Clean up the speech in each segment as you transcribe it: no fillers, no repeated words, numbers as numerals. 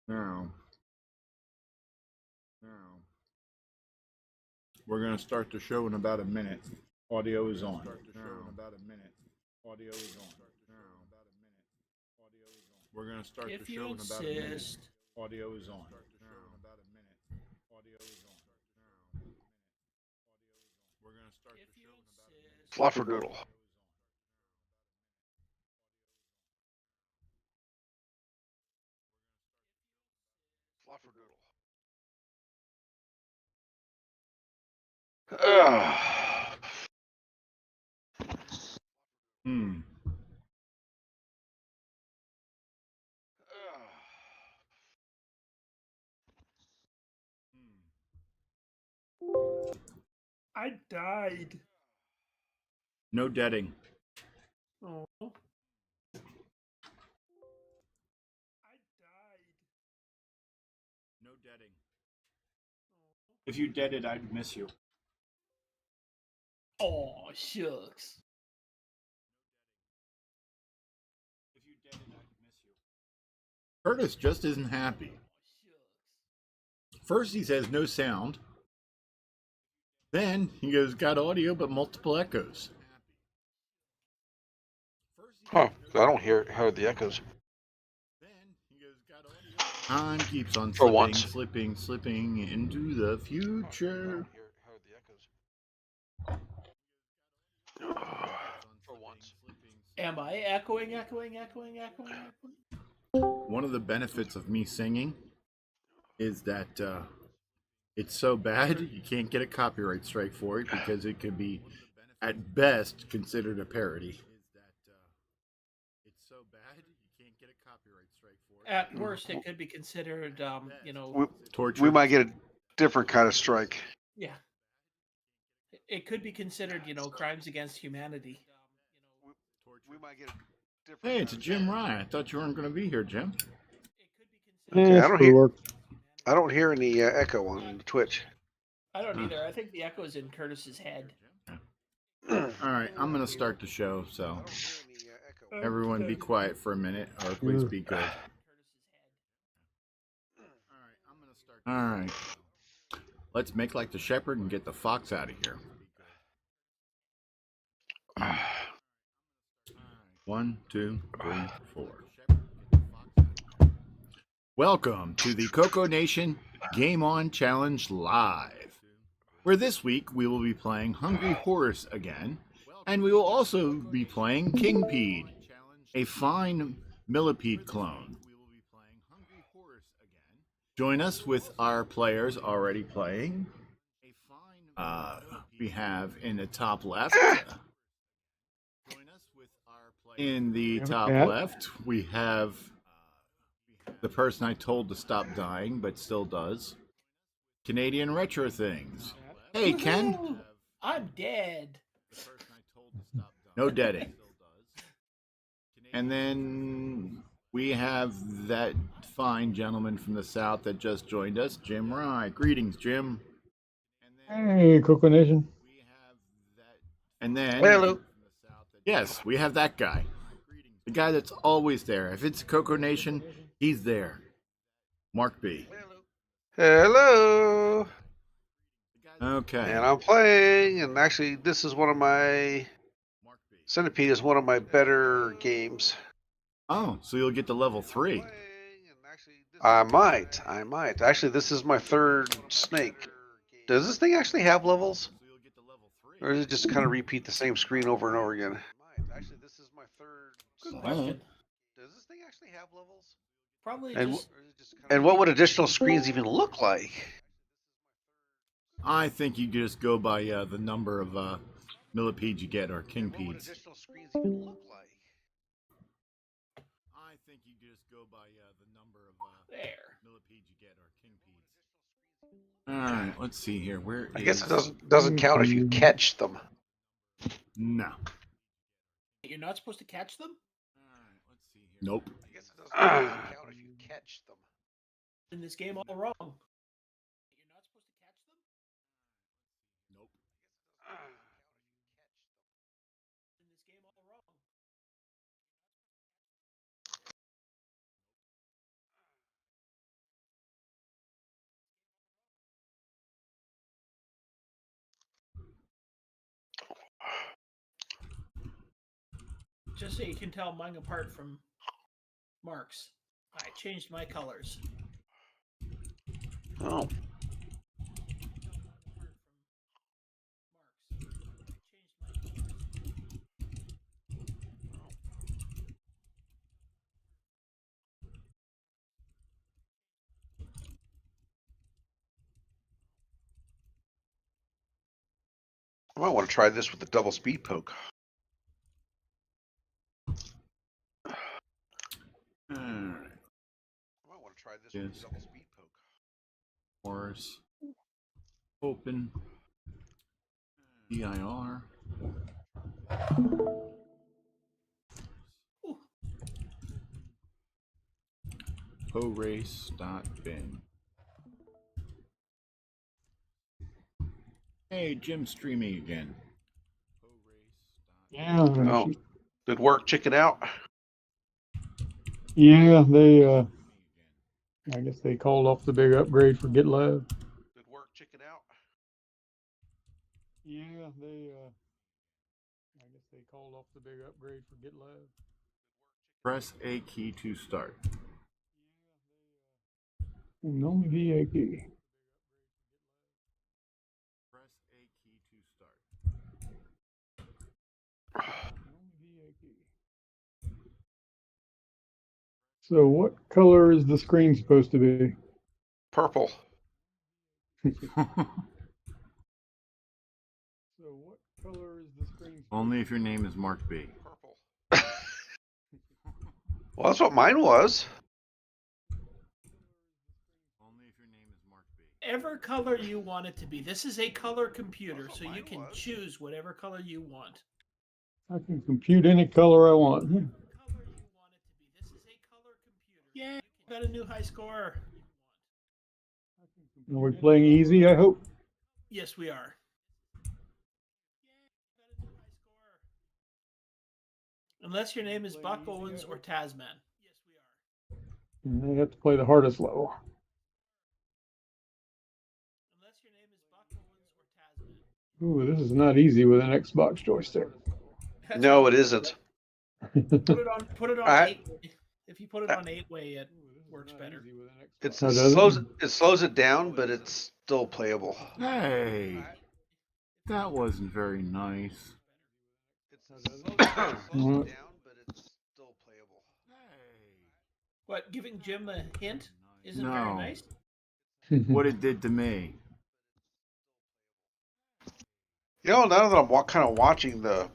Now, now, we're going to start the show in about a minute. Audio is on. Audio is on. We're going to start If the you show in about a minute. insist. Audio is on. We're going to start the show in about a minute. Flufferdoodle. Ugh. Hmm. I died. No deading. Oh. I died. No deading. If you deaded, I'd miss you. Oh, shucks. If you deaded, I'd miss you. Curtis just isn't happy. First, he says no sound. Then he goes, got audio but multiple echoes. Huh. I don't hear the echoes. Time keeps on For slipping, once. slipping into the future. For once. Am I echoing? One of the benefits of me singing is that it's so bad you can't get a copyright strike for it because it could be, at best, considered a parody. At worst, it could be considered, Torture. We might get a different kind of strike. yeah. It could be considered, crimes against humanity. We might get a different. Hey, it's Jim Rye. I thought you weren't going to be here, Jim. Okay, I don't hear any echo on Twitch. I don't either. I think the echo is in Curtis's head. All right, I'm going to start the show, so everyone be quiet for a minute, or please be good. All right. Let's make like the shepherd and get the fox out of here. 1, 2, 3, 4. Welcome to the CoCo Nation Game On Challenge Live, where this week we will be playing Hungry Horace again, and we will also be playing Kingpede, a fine millipede clone. Join us with our players already playing. We have in the top left. In the top left, we have the person I told to stop dying, but still does. Canadian Retro Things. Hey, Ken. I'm dead. No deading. And then we have that fine gentleman from the south that just joined us, Jim Rye. Greetings, Jim. Hey, CoCo Nation. And then, Hello. Yes, we have that guy. The guy that's always there. If it's CoCo Nation, he's there. Mark B. Hello. Okay. And I'm playing, and actually, this is one of my. Centipede is one of my better games. Oh, so you'll get to level 3. I might. Actually, this is my third snake. Does this thing actually have levels? Or does it just kind of repeat the same screen over and over again? Actually, this is my third. Good question. Does this thing actually have levels? Probably And, just. and what would additional screens even look like? I think you just go by the number of millipedes you get, or kingpedes. Additional screens even look like? I think you just go by the number of There. millipedes you get, or kingpedes. All right, let's see here. Where I guess it doesn't count if you catch them. No. You're not supposed to catch them? Let's see here. Nope. I guess it doesn't count if you catch them. In this game, all wrong. Just so you can tell mine apart from Mark's, I changed my colors. Oh. I might want to try this with the double speed poke. Alright. I might want to try this with Yes. the double speed poke. Horace. Open. DIR. Ooh. Horace.bin. Hey, Jim's streaming again. Yeah. Oh, good work, chicken out. Yeah, they I guess they called off the big upgrade for GitLab. Good work, chicken out. Yeah, they I guess they called off the big upgrade for GitLab. Press A key to start. No VA key. Press A key to start. So what color is the screen supposed to be? Purple. So what color is the screen supposed Only if your name is Mark B. Purple. Well, that's what mine was. Only if your name is Mark B. Whatever color you want it to be. This is a color computer, so you can choose whatever color you want. I can compute any color I want. Color you want it to be. This is a color computer. Yeah, got a new high score. Are we playing easy, I hope? Yes, we are. Unless your name is Buck Owens or Tasman. Yes, we are. And they have to play the hardest level. Unless your name is Buck Owens or Tasman. Ooh, this is not easy with an Xbox joystick. No, it isn't. Put it on I- 8-way. If you put it on 8-way, it works better. It Oh, does it? slows it down, but it's still playable. Hey, that wasn't very nice. It slows it down, but it's still playable. Hey, What, giving Jim a hint isn't No. very nice? what it did to me. You know, now that I'm kind of watching the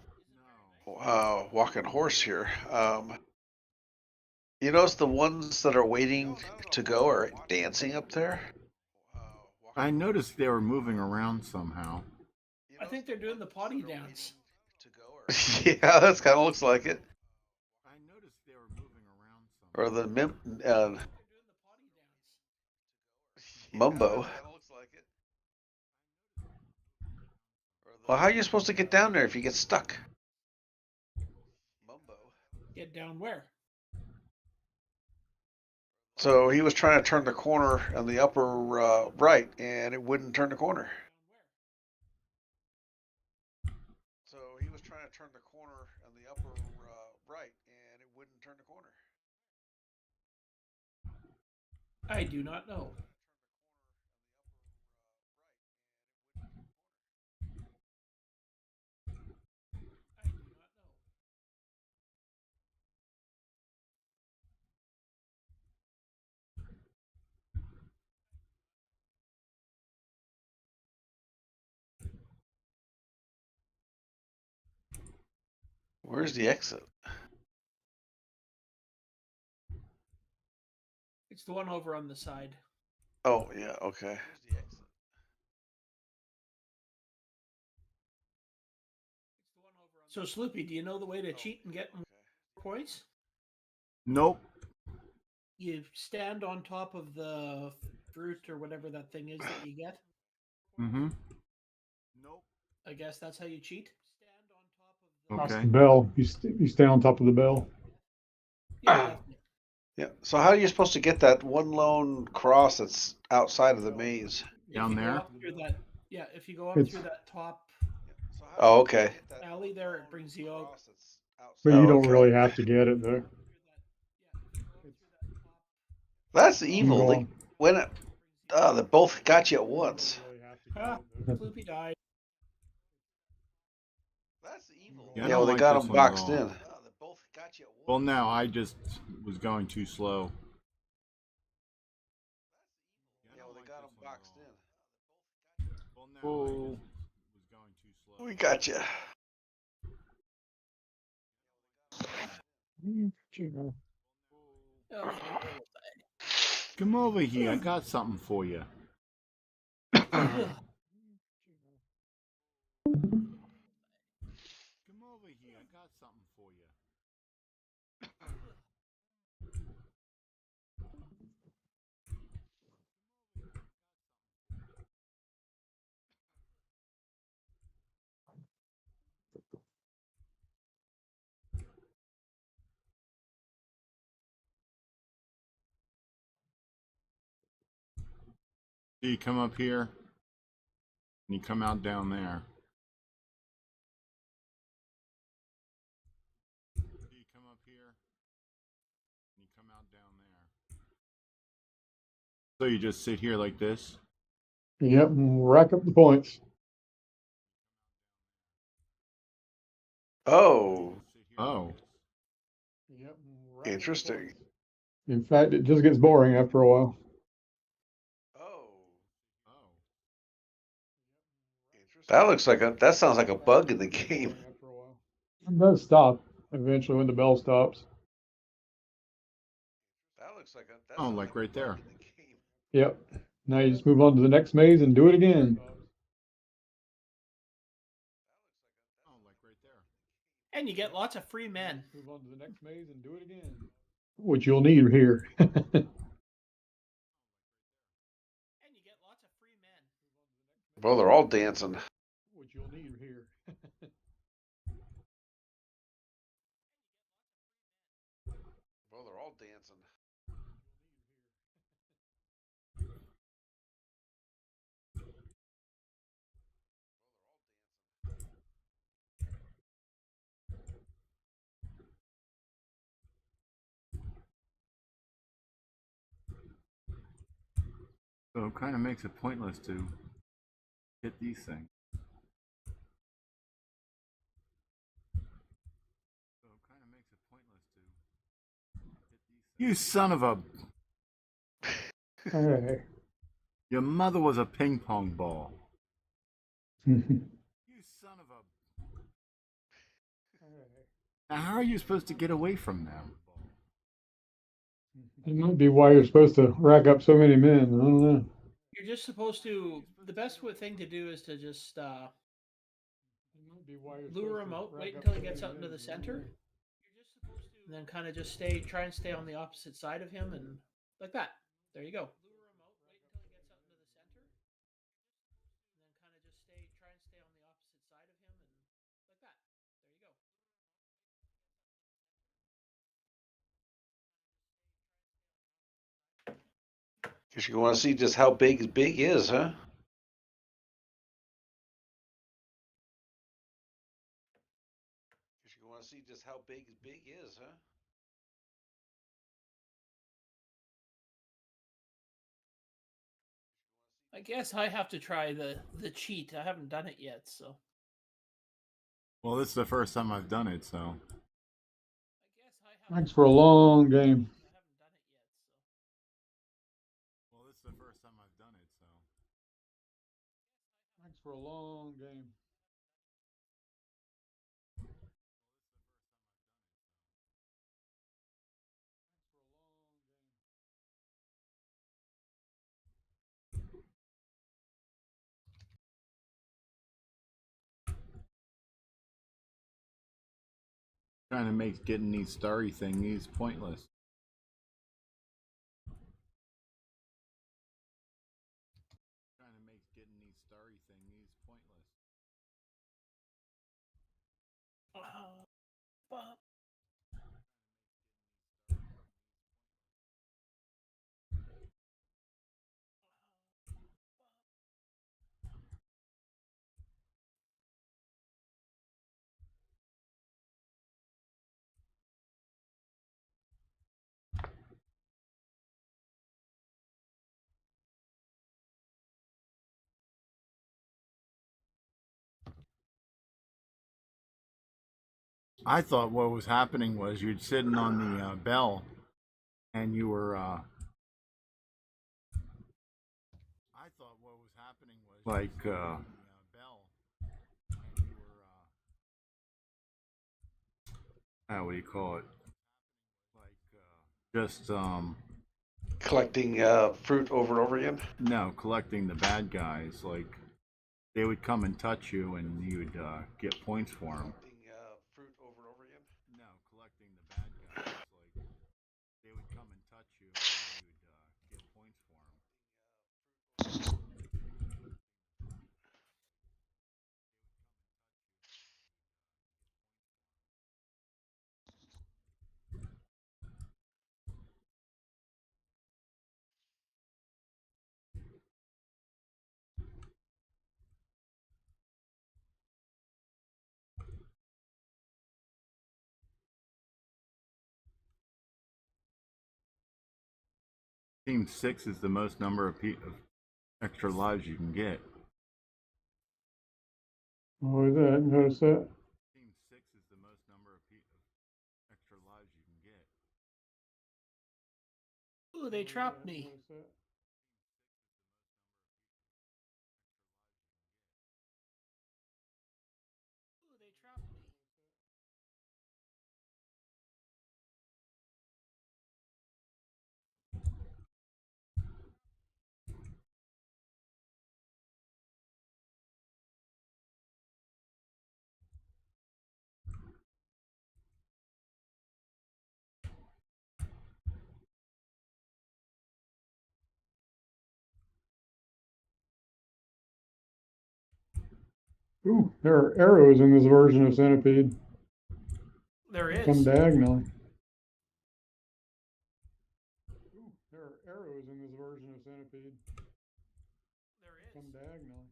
walking horse here, you notice the ones that are waiting to go are dancing up there? I noticed they were moving around somehow. I think they're doing the potty dance. Yeah, that's kind of looks like it. I noticed they were moving around somehow. Or the Mumbo. Well, how are you supposed to get down there if you get stuck? Get down where? So he was trying to turn the corner on the upper right, and it wouldn't turn the corner. So he was trying to turn the corner on the upper right, and it wouldn't turn the corner. I do not know. Where's the exit? It's the one over on the side. Oh, yeah, okay. So, Sloopy, do you know the way to cheat and get more points? Nope. You stand on top of the fruit or whatever that thing is that you get. Mm-hmm. Nope. I guess that's how you cheat. That's Okay. the bell. You stay on top of the bell. Yeah. Yeah. So how are you supposed to get that one lone cross that's outside of the maze? Down there? If you go up It's- through that top Oh, okay. alley there, it brings you out But you Oh, don't okay. really have to get it though. That's You evil. go on. They both got you at once. You don't really have to Ah, get it, though. Floopy died. That's evil. Yeah, I Yeah, don't well, they like got this them one at boxed all. in. Well, now I just was going too slow. Yeah, well, they got them boxed in. Oh, We got you. You know. Okay. come over here. I got something for you. Ugh. Come over here. I got something for you. So you come up here, and you come out down there. So you come up here, and you come out down there. So you just sit here like this. Yep, and rack up the points. Oh, Oh, Yep, and rack up the interesting. points. In fact, it just gets boring after a while. That sounds like a bug in the game. After a while. It does stop eventually when the bell stops. oh, like right there. Yep. Now you just move on to the next maze and do it again. Oh, like right there. And you get lots of free men. Move on to the next maze and do it again. Which you'll need here. And you get lots of free men. Well, they're all dancing. Which you'll need here. So it kind of makes it pointless to hit these things. You son of a! Hey. Your mother was a ping pong ball. You son of a! Now how are you supposed to get away from them? It might be why you're supposed to rack up so many men. I don't know. You're just supposed to. The best thing to do is to just lure him out. Wait until he gets out into the center, and then kind of just try and stay on the opposite side of him, and like that. There you go. Because you want to see just how big is, huh? I guess I have to try the cheat. I haven't done it yet, so. Well, this is the first time I've done it, so. Thanks for a long game. Well, this is the first time I've done it, so. Thanks for a long game. Trying to make getting these starry thingies pointless. Trying to make getting these starry thingies pointless. But I thought what was happening was you'd sitting on the bell, and you were. I thought what was happening was like bell, and you were. What do you call it? Like just Collecting fruit over and over again. no, collecting the bad guys. Like they would come and touch you, and you would get points for them. Collecting fruit over and over again. No, collecting the bad guys. Like they would come and touch you, and you would get points for them. Team 6 is the most number of extra lives you can get. Oh, is that? Notice that? Team 6 is the most number of extra lives you can get. Ooh, they trapped me. Notice that? Ooh, they trapped me. Ooh, there are arrows in this version of Centipede. There Come is. diagonally. Ooh, there are arrows in this version of Centipede. There is. Come diagonally.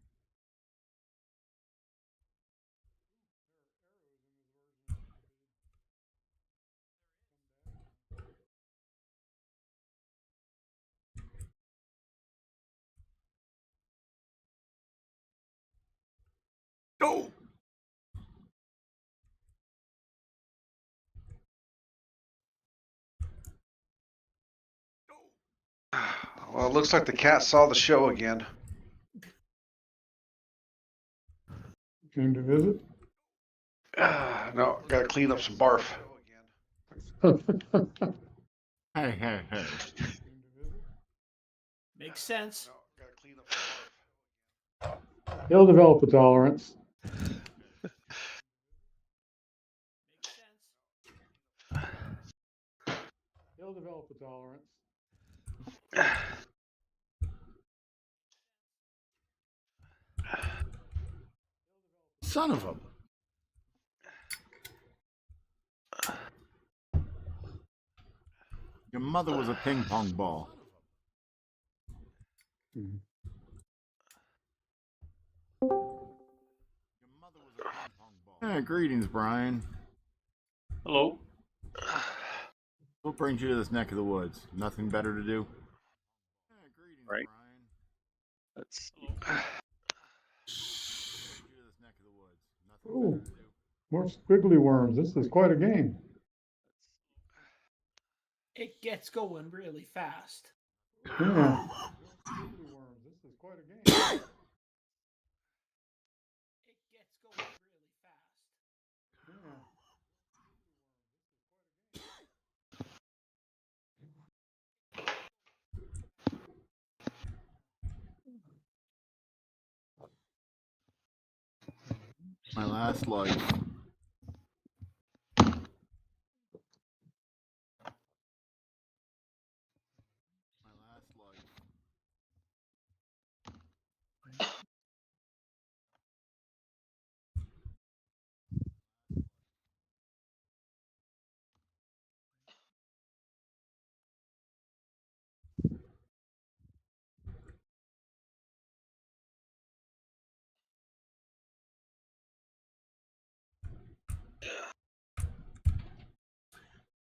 Go! Well, it looks like the cat saw the show again. Came to visit. No, gotta clean up some barf. Hey, hey, hey. Makes sense. No, gotta clean up some barf. He'll develop a tolerance. Makes sense. He'll develop a tolerance. Son of a. Your mother was a ping pong ball. Mhm. Your mother was a ping pong ball. Greetings, Brian. Hello. What brings you to this neck of the woods? Nothing better to do? Greetings, Right. Brian. That's Ooh, more squiggly worms. This is quite a game. It gets going really fast. Yeah. Squiggly worms. This is quite a game. It gets going really fast. Yeah. My last life. My last life.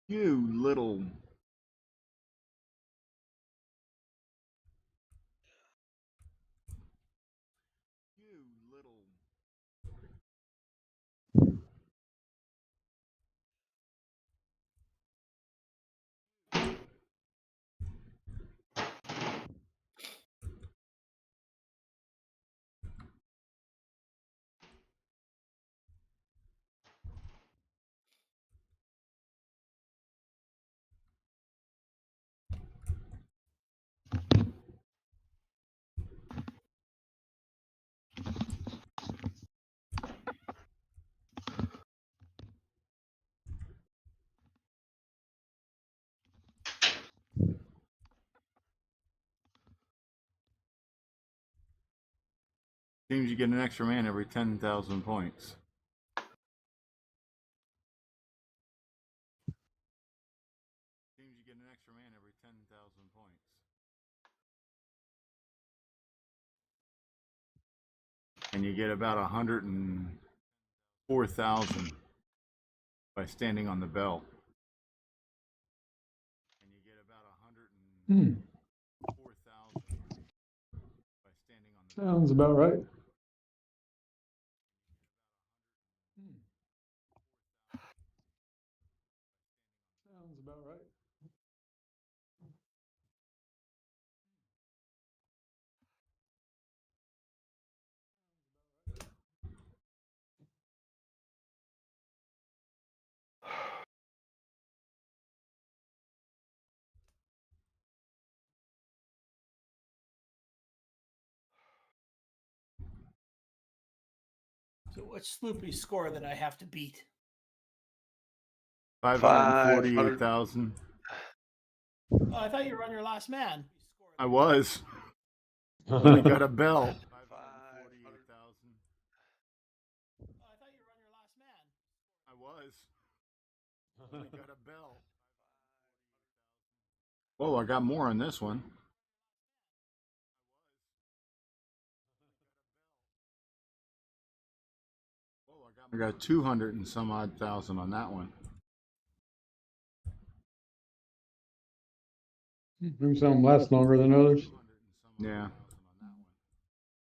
You little. You little. Seems you get an extra man every 10,000 points. Seems you get an extra man every 10,000 points. And you get about 104,000 by standing on the bell. And you get about 104,000 by standing on the bell. Sounds about right. Sounds about right. So what's Sloopy's score that I have to beat? 548,000. Oh, I thought you were on your last man. I was. We got a bell. 548,000. Oh, I thought you were on your last man. I was. We got a bell. Whoa, I got more on this one. I got 200 and some odd thousand on that one. Maybe some last longer than others. Yeah.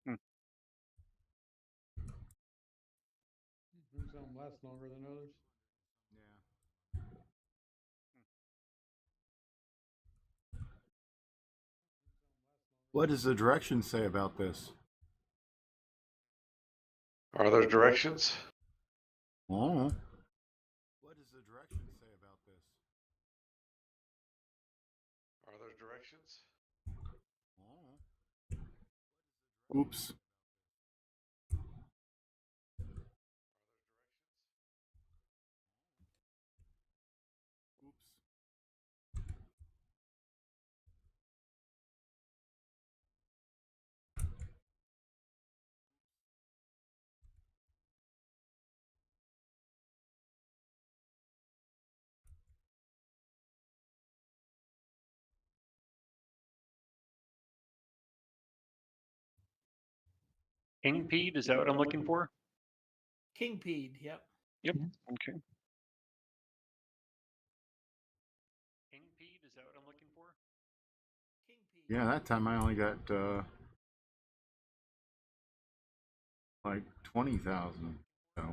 Maybe some last longer than others. Yeah. What does the directions say about this? Are there directions? Oh. What does the directions say about this? Are there directions? Oh. Oops. Kingpede, is that what I'm looking for? Kingpede, yep. Yep. Okay. Kingpede, is that what I'm looking for? Kingpede. Yeah, that time I only got like 20,000. So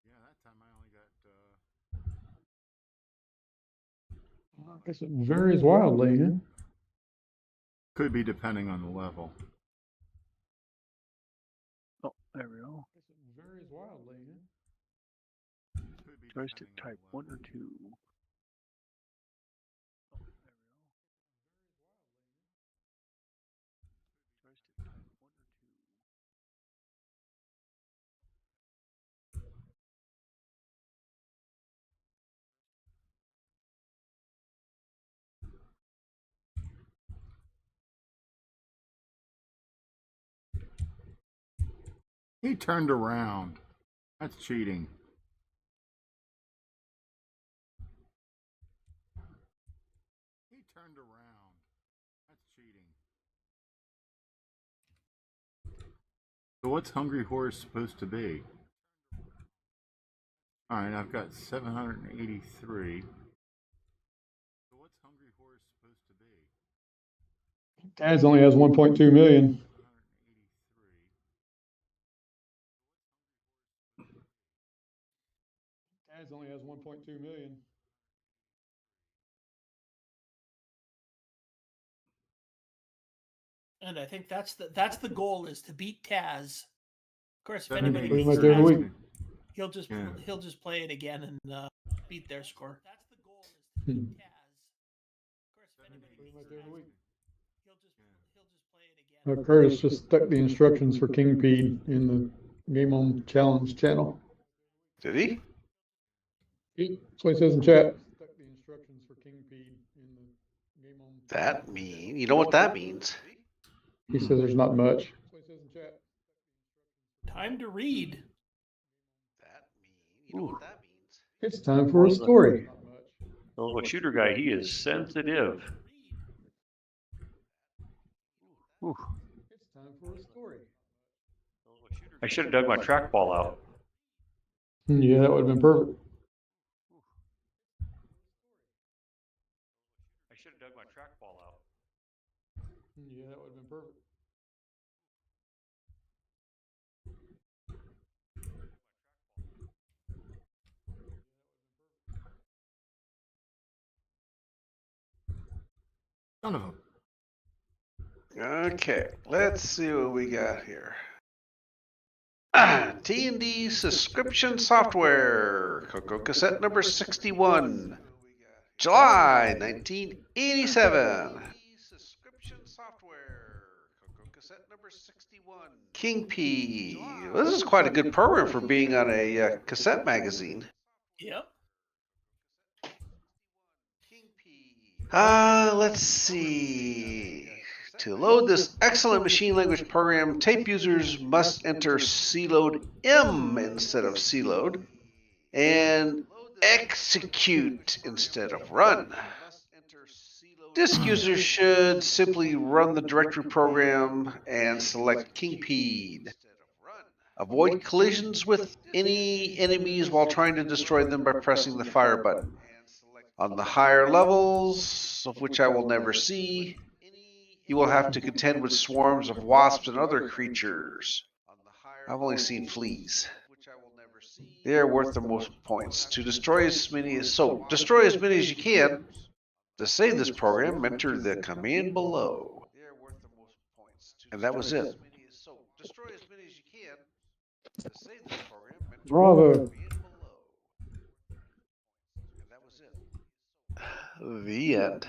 yeah, that time I only got I guess it varies wildly, huh? could be depending on the level. Oh, there we go. I guess it varies wildly, huh? Could be Joystick depending type on 1 the or level. 2. Oh, there we go. Joystick type 1 or 2. He turned around. That's cheating. He turned around. That's cheating. So what's Hungry Horse supposed to be? Alright, I've got 783. So what's Hungry Horse supposed to be? Taz only has 1.2 million. 783. Taz only has 1.2 million. And I think that's the goal is to beat Taz. Of course, if 783. anybody Pretty beats much every Taz, week. he'll just play it again and beat their score. That's the goal is to beat Taz. Of course, if anybody Pretty beats much Taz, every week. he'll just play it again. Curtis just stuck the instructions for Kingpede in the Game On Challenge channel. Did he? That's what he says in chat. Stuck the instructions for Kingpede in the That mean, you know what that means? He says there's not much. Time to read. You know what that means? It's time for a story. The little shooter guy, he is sensitive. Ooh, It's time for a story. I should have dug my trackball out. Yeah, that would have been perfect. I should have dug my trackball out. Yeah, that would have been perfect. Son of a. Okay, let's see what we got here. T&D subscription software, CoCo cassette number 61, July 1987. Kingpede. Well, this is quite a good program for being on a cassette magazine. Yep. Let's see. To load this excellent machine language program, tape users must enter cload M instead of cload, and execute instead of run. Disk users should simply run the directory program and select Kingpede. Avoid collisions with any enemies while trying to destroy them by pressing the fire button. On the higher levels, of which I will never see, you will have to contend with swarms of wasps and other creatures. I've only seen fleas. They are worth the most points. To destroy as many as you can. To save this program, enter the command below. And that was it. Bravo. The end.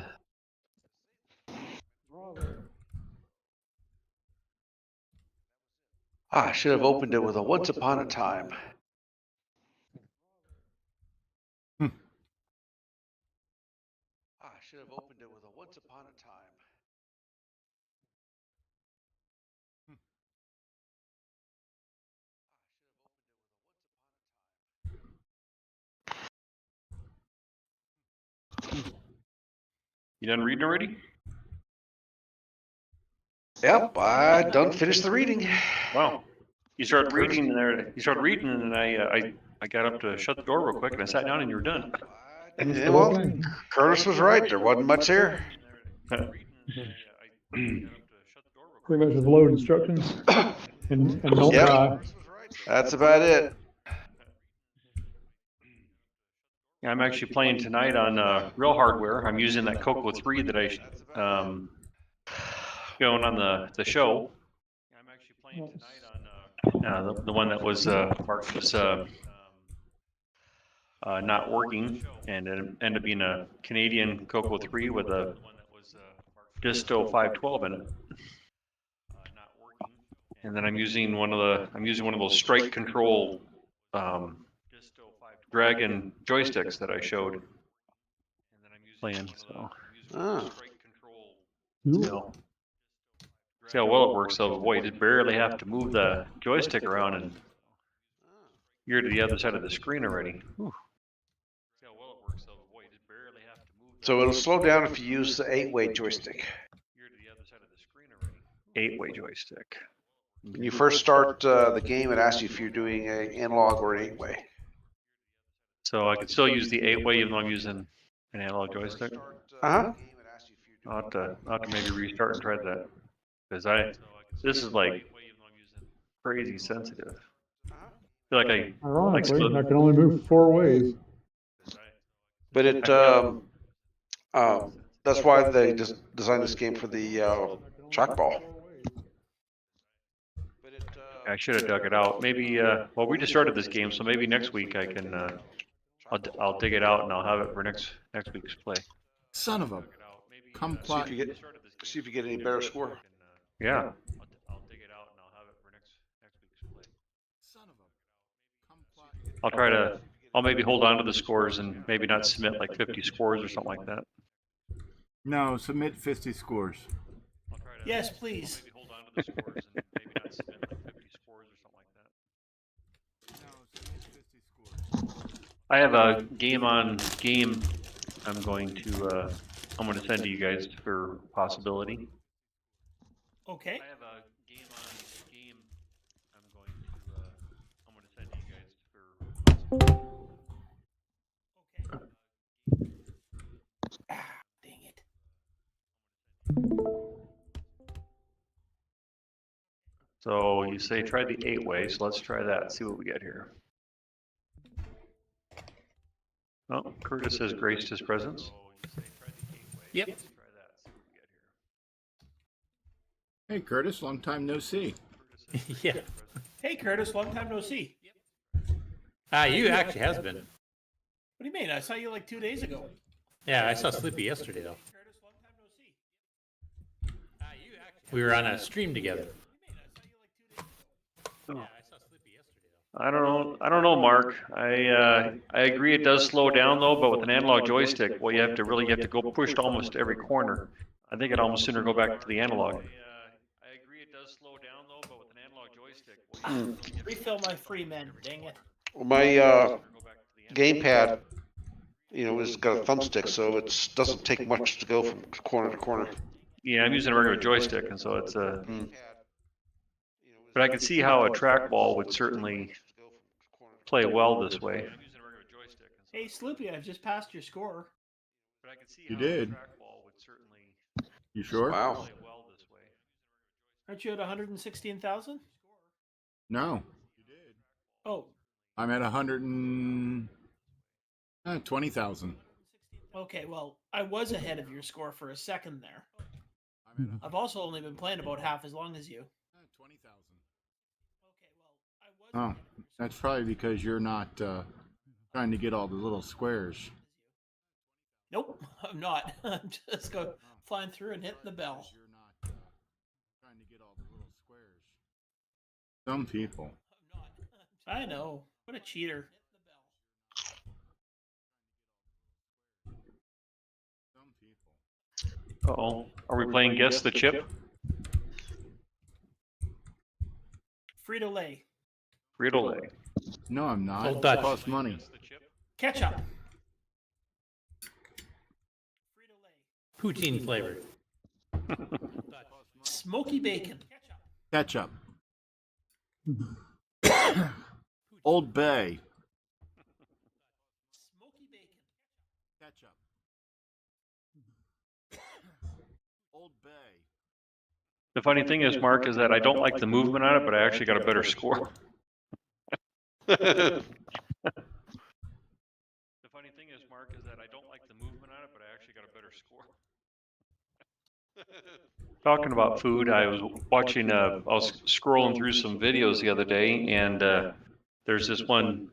I should have opened it with a once upon a time. I should have opened it with a once upon a time. You done reading already? Yep, I done finished the reading. Wow. You started reading there. You started reading, and I got up to shut the door real quick, and I sat down, and you were done. Yeah, well, Curtis was right. There wasn't much here. Pretty much just load instructions and don't Yep. die. That's about it. Yeah, I'm actually playing tonight on real hardware. I'm using that CoCo 3 that I going on the show. I'm actually playing tonight on the one that was marked was not working, and it ended up being a Canadian CoCo 3 with a Disto 512 in it. And then I'm using one of those strike control Dragon joysticks that I showed playing. So Oh. see how well it works. So boy, you just barely have to move the joystick around, and you're to the other side of the screen already. Whew. So it'll slow down if you use the 8-way joystick. 8-way joystick. When you first start the game, it asks you if you're doing an analog or an 8-way. So I could still use the 8-way even though I'm using an analog joystick. Uh-huh. I'll have to maybe restart and try that, because this is like crazy sensitive. I feel like Ironically, I can only move 4 ways. But it that's why they designed this game for the trackball. I should have dug it out. Maybe well, we just started this game, so maybe next week I can I'll dig it out and I'll have it for next week's play. Son of a. Come plot. See if you get any better score. Yeah. Son of a. Come plot. I'll maybe hold on to the scores and maybe not submit like 50 scores or something like that. No, submit 50 scores. I'll try to. Yes, please. Maybe hold on to the scores and maybe not submit like 50 scores or something like that. No, submit 50 scores. I have a game I'm going to send to you guys for possibility. Okay. I have a game I'm going to send to you guys for possibility. Okay. Ah, dang it. So you say try the 8-way, so let's try that, see what we get here. Oh, Curtis has graced his presence. Yep. Hey, Curtis, long time no see. Yeah. Hey, Curtis, long time no see. You actually has been. What do you mean? I saw you like 2 days ago. Yeah, I saw Sleepy yesterday though. Curtis, long time no see. We were on a stream together. Oh. Yeah, I saw Sleepy yesterday though. I don't know, Mark. I agree it does slow down though, but with an analog joystick, well, you have to go push to almost every corner. I think I'd almost sooner go back to the analog. I agree it does slow down though, but with an analog joystick. Refill my free men. Dang it. My gamepad, has got a thumbstick, so it doesn't take much to go from corner to corner. Yeah, I'm using a regular joystick, and so it's But I can see how a trackball would certainly play well this way. Hey, Sloopy, I've just passed your score. You did? You sure? Wow. Aren't you at 116,000? No, Oh, I'm at 120,000. okay. Well, I was ahead of your score for a second there. I'm at I've also only been playing about half as long as you. 20,000. Okay, well, I was Oh, ahead of your that's probably because you're not trying to get all the little squares. Nope, I'm not. I'm just flying through and hitting the bell. You're not trying to get all the little squares. Some people. I know. What a cheater. Some people. Uh-oh. Are we playing Guess the Chip? Frito-Lay. Frito-Lay. No, I'm not. Old It Dutch. costs money. Ketchup. Frito-Lay. Poutine flavored. Smoky bacon. Ketchup. Old Bay. Smoky bacon. Ketchup. Old Bay. The funny thing is, Mark, is that I don't like the movement on it, but I actually got a better score. The funny thing is, Mark, is that I don't like the movement on it, but I actually got a better score. Talking about food, I was scrolling through some videos the other day, and there's this one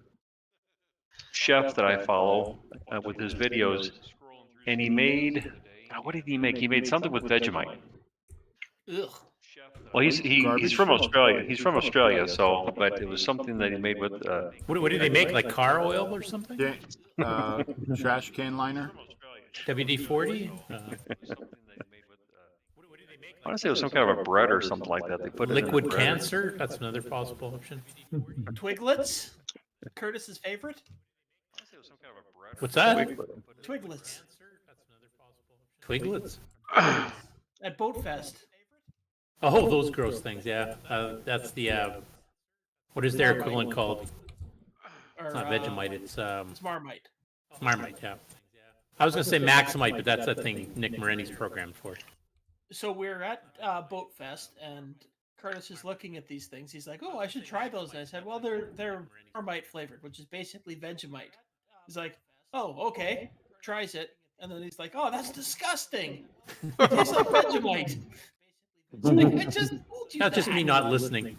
chef that I follow with his videos, and he made, what did he make? He made something with Vegemite. Ugh. Well, he's Garbage? from Australia. He's from Australia, so but it was something that he made with. What did they make? Like car oil or something? Yeah, trash can liner. WD-40? I want to say it was some kind of a bread or something like that. They put it in Liquid a bread. cancer? That's another possible option. Twiglets. Curtis's favorite. What's that? Twiglets. Twiglets? At Boat Fest. Oh, those gross things, yeah. That's the, what is their equivalent called? Or, It's not Vegemite, it's It's Marmite. Marmite, yeah. I was going to say Maximite, but that's that thing Nick Moreni's programmed for. So we're at Boat Fest, and Curtis is looking at these things. He's like, "Oh, I should try those." And I said, "Well, they're Marmite flavored, which is basically Vegemite." He's like, "Oh, okay." Tries it, and then he's like, "Oh, that's disgusting. It tastes like Vegemite." It's like, I just told you That's just that. me not listening. Tries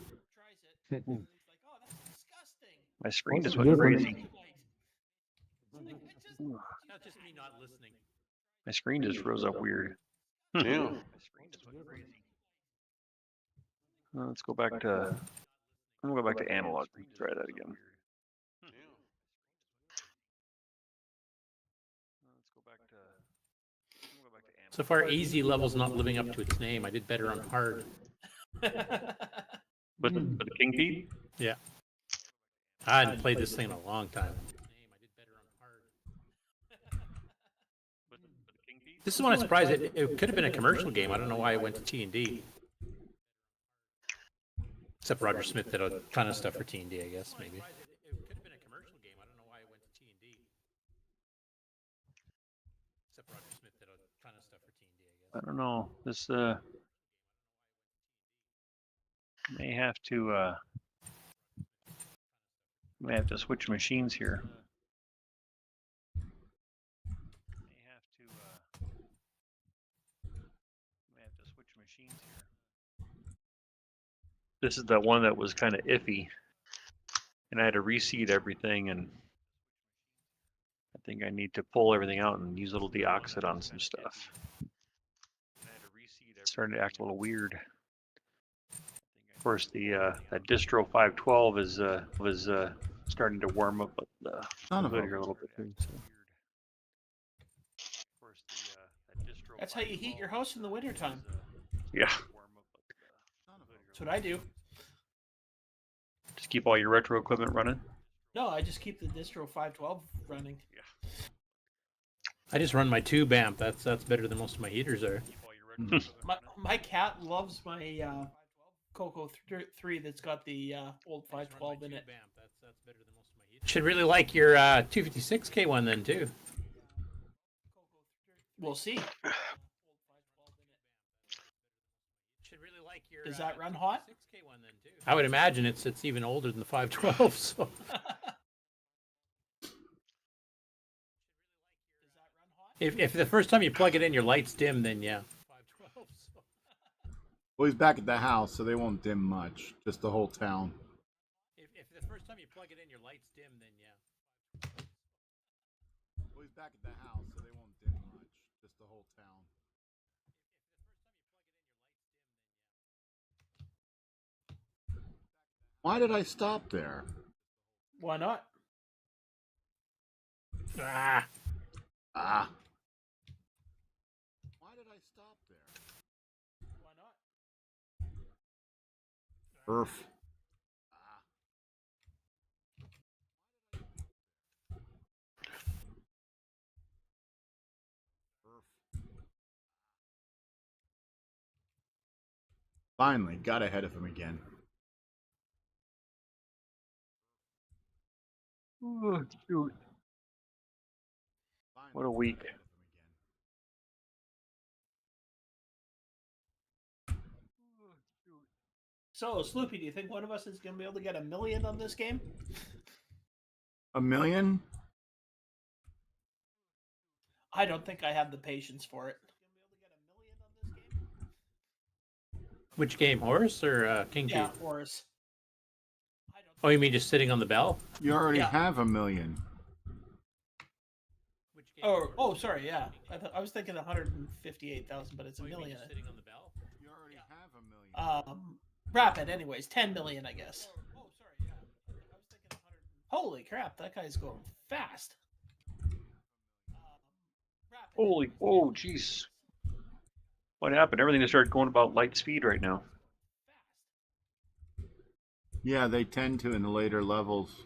it, and he's like, "Oh, that's disgusting." My screen just went crazy. That's just me not listening. My screen just froze up weird. Yeah. Let's go back to. I'm gonna go back to analog. Try that again. Let's go back to. I'm gonna go back to analog. So far, easy level's not living up to its name. I did better on hard. With the Kingpede? Yeah. I hadn't played this thing in a long time. This is one I'm surprised. It could have been a commercial game. I don't know why it went to T&D. Except Roger Smith did a ton of stuff for T&D, I guess, maybe. It could have been a commercial game. I don't know why it went to T&D. Except Roger Smith did a ton of stuff for T&D, I guess. I don't know. This may have to switch machines here. This is the one that was kind of iffy, and I had to reseed everything, and I think I need to pull everything out and use a little deoxit on some stuff. It's starting to act a little weird. Of course, the that distro 512 was starting to warm up the hood here a little bit too. So. That's how you heat your house in the wintertime. Yeah. That's what I do. Just keep all your retro equipment running. No, I just keep the distro 512 running. Yeah. I just run my tube amp. That's better than most of my heaters are. My cat loves my CoCo 3 that's got the old 512 in it. Should really like your 256K one then too. We'll see. Does that run hot? I would imagine it's even older than the 512. So. If the first time you plug it in, your lights dim, then yeah. Well, he's back at the house, so they won't dim much. Just the whole town. If the first time you plug it in, your lights dim, then yeah. Well, he's back at the house, so they won't dim much. Just the whole town. Why did I stop there? Why not? Ah. Ah. Why did I stop there? Why not? Perf. Finally, got ahead of him again. Oh, shoot. What a week. So, Sloopy, do you think one of us is going to be able to get $1 million on this game? $1 million? I don't think I have the patience for it. Which game, Horace or Kingpede? Yeah, Horace. Oh, you mean just sitting on the bell? You already have $1 million. Oh, sorry, yeah. I was thinking 158,000, but it's $1 million. Sitting on the bell? You already have $1 million. Rapid, anyways, 10 million, I guess. Oh, sorry, yeah. I was thinking 100. Holy crap, that guy's going fast. Holy, oh, jeez. What happened? Everything just started going about light speed right now. Yeah, they tend to in the later levels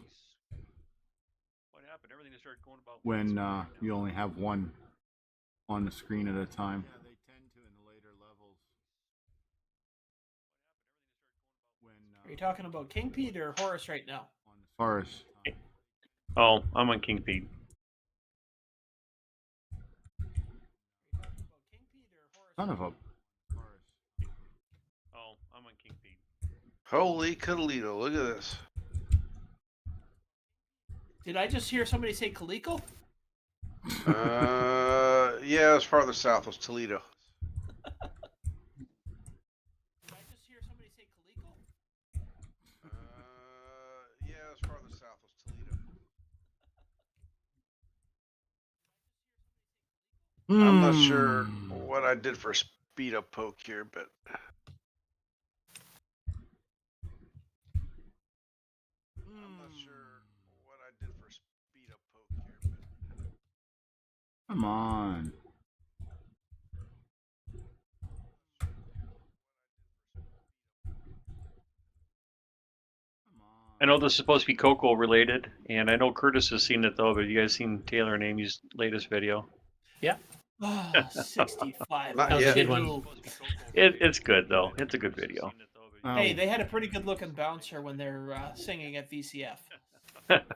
What happened? Everything just started going about when you only have one on the screen at a time. Yeah, they tend to in the later levels when Are you talking about Kingpede or Horace right now? on the Horace. Oh, I'm on Kingpede. Son of a. Oh, I'm on Kingpede. Holy Toledo, look at this. Did I just hear somebody say Coleco? Yeah, it was farther south, was Toledo. Did I just hear somebody say Coleco? Yeah, it was farther south, was Toledo. I'm not sure what I did for a speed up poke here, but I'm not sure what I did for a speed up poke here, but Come on. I know this is supposed to be CoCo related, and I know Curtis has seen it though. But you guys seen Taylor and Amy's latest video? Oh, 65. Not That was a yet. good one. It's good though. It's a good video. Hey, they had a pretty good looking bouncer when they're singing at VCF. It's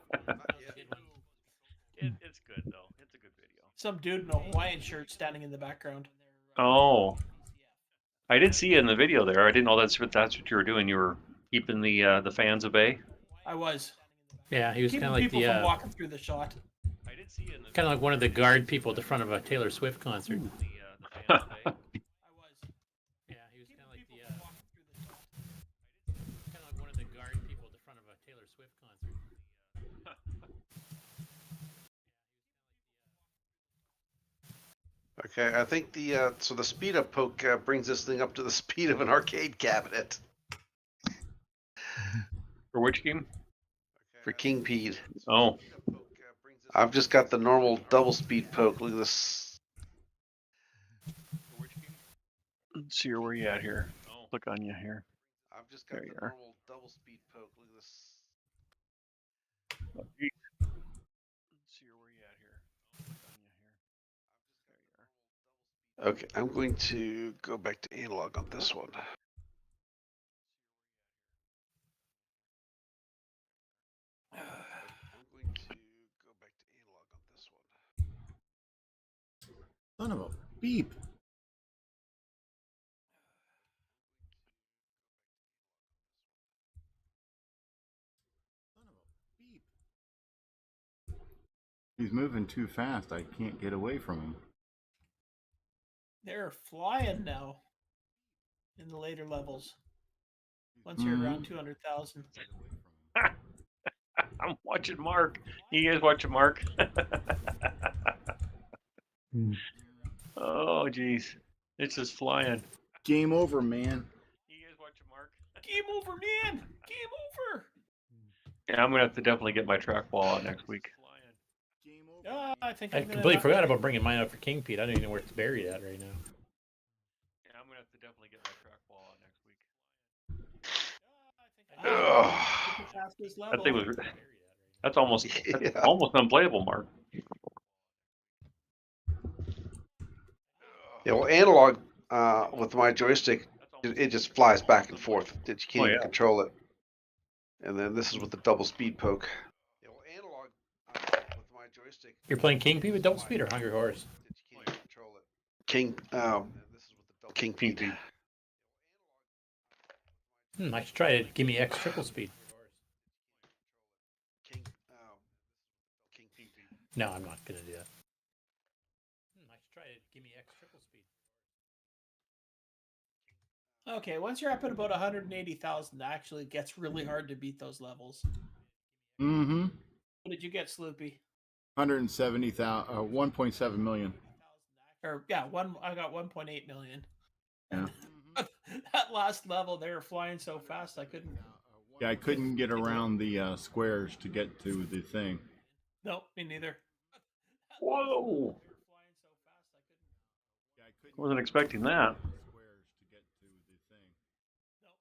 good though. It's a good video. Some dude in a Hawaiian shirt standing in the background. Oh, I did see it in the video there. I didn't know that's what you were doing. You were keeping the fans at bay. I was. Yeah, he was kind Keeping of like people the from walking through the shot. I did see it in the kind of like one of the guard people at the front of a Taylor Swift concert. the fans at bay. I was. Yeah, he was kind of like the kind of like one of the guard people at the front of a Taylor Swift concert. Okay, I think so the speed up poke brings this thing up to the speed of an arcade cabinet For which game? for Kingpede. Oh, I've just got the normal double speed poke. Look at this. let's see where you at here. Click on you here. I've just got There the you are. normal double speed poke. Look at this. Oh, geez. Let's see where you at here. Click on you here. There you are. Okay, I'm going to go back to analog on this one. I'm going to go back to analog on this one. Son of a beep. Son of a beep. He's moving too fast. I can't get away from him. They're flying now in the later levels. Once you're around 200,000. I'm watching Mark. You guys watching Mark? Oh, geez. It's just flying. Game over, man. You guys watching Mark? Game over, man! Game over! Yeah, I'm gonna have to definitely get my trackball out next week. Game over. I think I I'm gonna completely forgot about bringing mine out for Kingpede. I don't even know where it's buried at right now. Yeah, I'm gonna have to definitely get my trackball out next week. Ugh. That thing was. That's almost Yeah. almost unplayable, Mark. Yeah, well, analog with my joystick, it just flies back and forth. You can't even yeah. control it. And then this is with the double speed poke. Yeah, well, analog with my joystick. You're playing Kingpede with double speed or Hungry Horse? You can't even control it. Kingpede. I should try to give me X triple speed. No, I'm not gonna do that. I should try to give me X triple speed. Okay, once you're up at about 180,000, it actually gets really hard to beat those levels. Mm-hmm. What did you get, Sloopy? 170,000, 1.7 million. Or yeah, I got 1.8 million. Yeah. That last level, they were flying so fast I couldn't. Yeah, I couldn't get around the squares to get to the thing. Nope, me neither. Whoa! Yeah, I couldn't Wasn't expecting that. squares to get to the thing. Nope,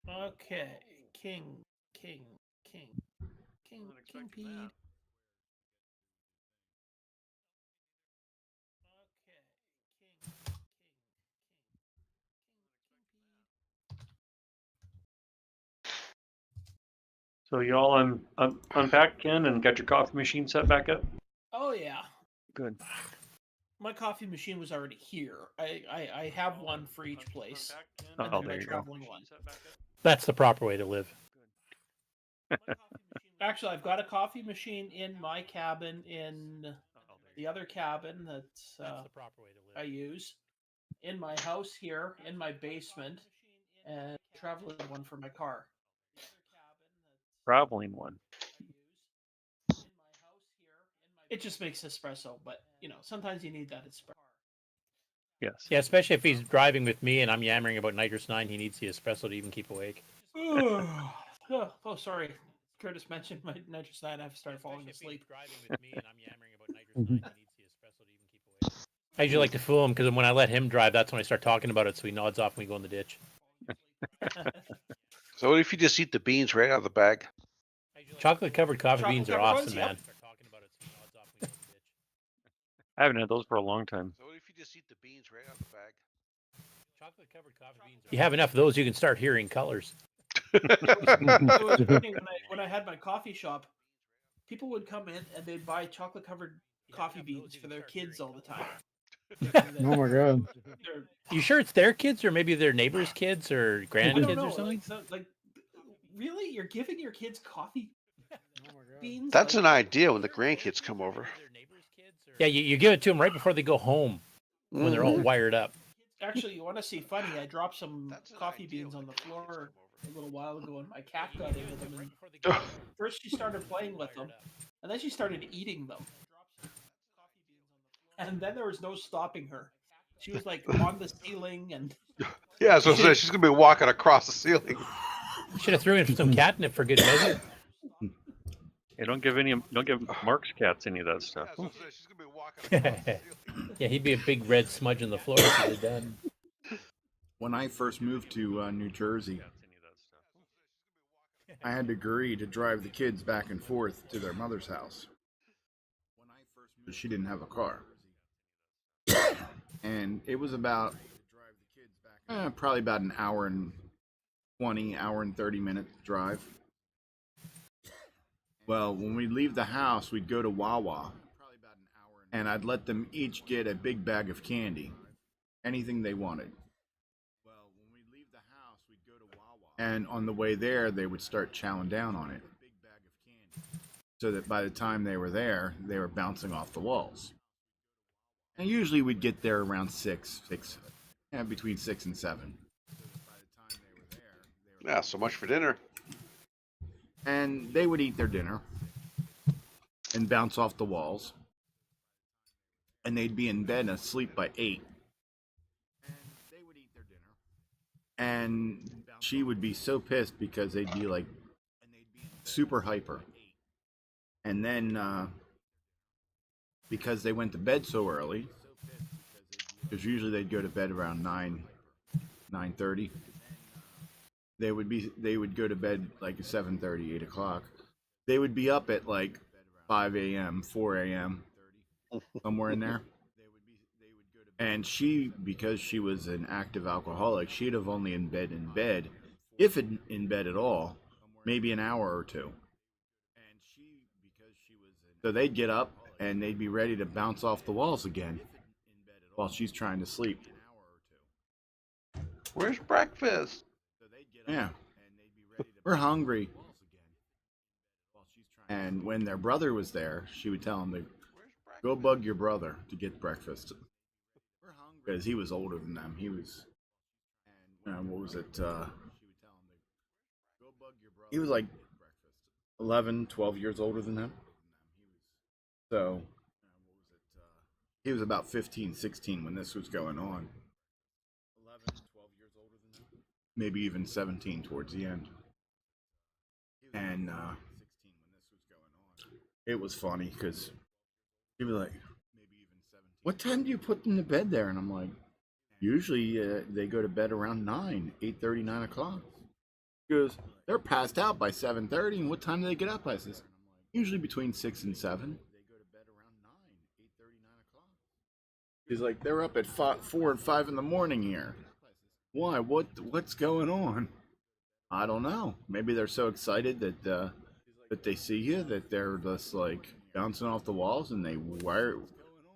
me neither. Okay, Kingpede. So you all unpacked, Ken, and got your coffee machine set back up? Oh yeah, Good. my coffee machine was already here. I have one for each place. Oh, And then there my you go. traveling one. That's the proper way to live. Actually, I've got a coffee machine in my cabin, in the other cabin that That's the proper way to I live. use, in my house here, in my basement, and a traveling one for my car. Traveling one. It just makes espresso, but sometimes you need that espresso. Yes. Yeah, especially if he's driving with me and I'm yammering about nitrous 9, he needs the espresso to even keep awake. Oh, sorry. Curtis mentioned my nitrous 9. I have to start falling asleep. Driving with me and I'm yammering about nitrous 9, he needs the espresso to even keep awake. I usually like to fool him because when I let him drive, that's when I start talking about it, so he nods off and we go in the ditch. So what if you just eat the beans right out of the bag? Chocolate covered coffee beans are Chocolate-covered awesome, ones, man. I haven't had those for a long time. So what if you just eat the beans right out of the bag? You have enough of those, you can start hearing colors. It was funny when I had my coffee shop. People would come in and they'd buy chocolate covered coffee beans for their kids all the time. Oh my god. They're- You sure it's their kids or maybe their neighbors' kids or I don't grandkids know, or something? like, really, you're giving your kids coffee beans? That's Like, an idea when the grandkids come over. Yeah, you give it to them right before they go home when they're all Mhm. wired up. actually, you want to see funny? I dropped some coffee beans on the floor a little while ago, and my cat got into them. And first, she started playing with them, and then she started eating them. And then there was no stopping her. She was like on the ceiling, and Yeah, so she's gonna be walking across the ceiling. Should have threw in some catnip for good measure. Hey, don't give Mark's cats any of that stuff. Yeah, so she's gonna be walking across the ceiling. Yeah, he'd be a big red smudge on the floor if he was done. When I first moved to New Jersey, I had to agree to drive the kids back and forth to their mother's house. She didn't have a car. And it was about, probably about an hour and 20, hour and 30-minute drive. Well, when we leave the house, we'd go to Wawa, and I'd let them each get a big bag of candy, anything they wanted. And on the way there, they would start chowing down on it, so that by the time they were there, they were bouncing off the walls. And usually we'd get there around between 6 and 7. Yeah, so much for dinner. And they would eat their dinner and bounce off the walls. And they'd be in bed and asleep by 8. And she would be so pissed because they'd be like super hyper. And then because they went to bed so early, because usually they'd go to bed around 9:30. They would go to bed like 7:30, 8 o'clock. They would be up at like 5 a.m., 4 a.m., somewhere in there. And because she was an active alcoholic, she'd have only in bed, if in bed at all, maybe an hour or two. So they'd get up and they'd be ready to bounce off the walls again while she's trying to sleep. Where's breakfast? Yeah. We're hungry. And when their brother was there, she would tell him to go bug your brother to get breakfast. Because he was older than them. He was, what was it? He was like 11, 12 years older than them. So he was about 15, 16 when this was going on. 11, 12 years older than them. Maybe even 17 towards the end. And it was funny because he was like, what time do you put them to bed there? And I'm like, usually they go to bed around 9, 8:30, 9 o'clock. He goes, they're passed out by 7:30. And what time do they get up? I says, usually between 6 and 7. He's like, they're up at 4 and 5 in the morning here. Why? What's going on? I don't know. Maybe they're so excited that they see you that they're just like bouncing off the walls and they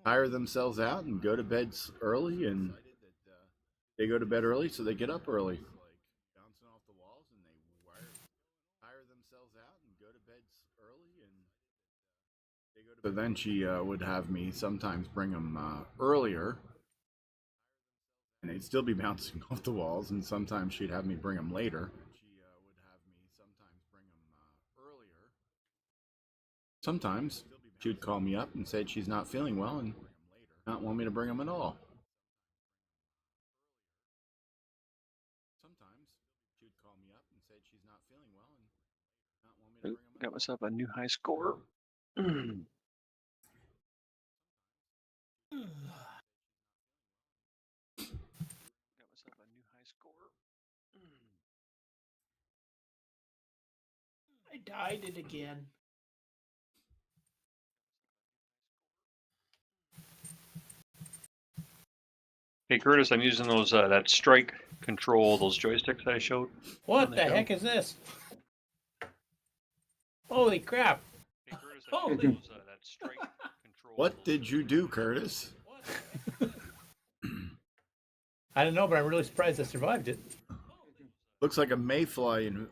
tire themselves out and go to bed early, and they go to bed early, so they get up early. So then she would have me sometimes bring them earlier, and they'd still be bouncing off the walls, and sometimes she'd have me bring them later. Sometimes she would call me up and said she's not feeling well and not want me to bring them at all. Got myself a new high score. dyed it again. Hey Curtis, I'm using those that strike control, those joysticks I showed. What on the show. heck is this? Holy crap. Hey Curtis, I'm using Holy- those that strike control. What did you do, Curtis? I don't know, but I'm really surprised I survived it. Looks like a mayfly in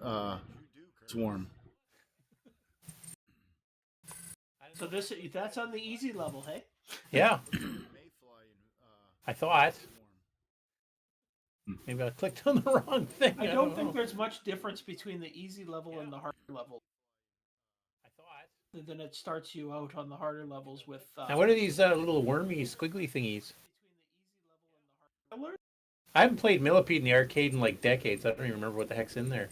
swarm. So that's on the easy level, hey? Yeah, I thought. Maybe I clicked on the wrong thing. I don't think know. there's much difference between the easy level and the hard level. I thought. Then it starts you out on the harder levels with. Now, what are these little wormy, squiggly thingies? Alert? I haven't played Millipede in the arcade in like decades. I don't even remember what the heck's in there.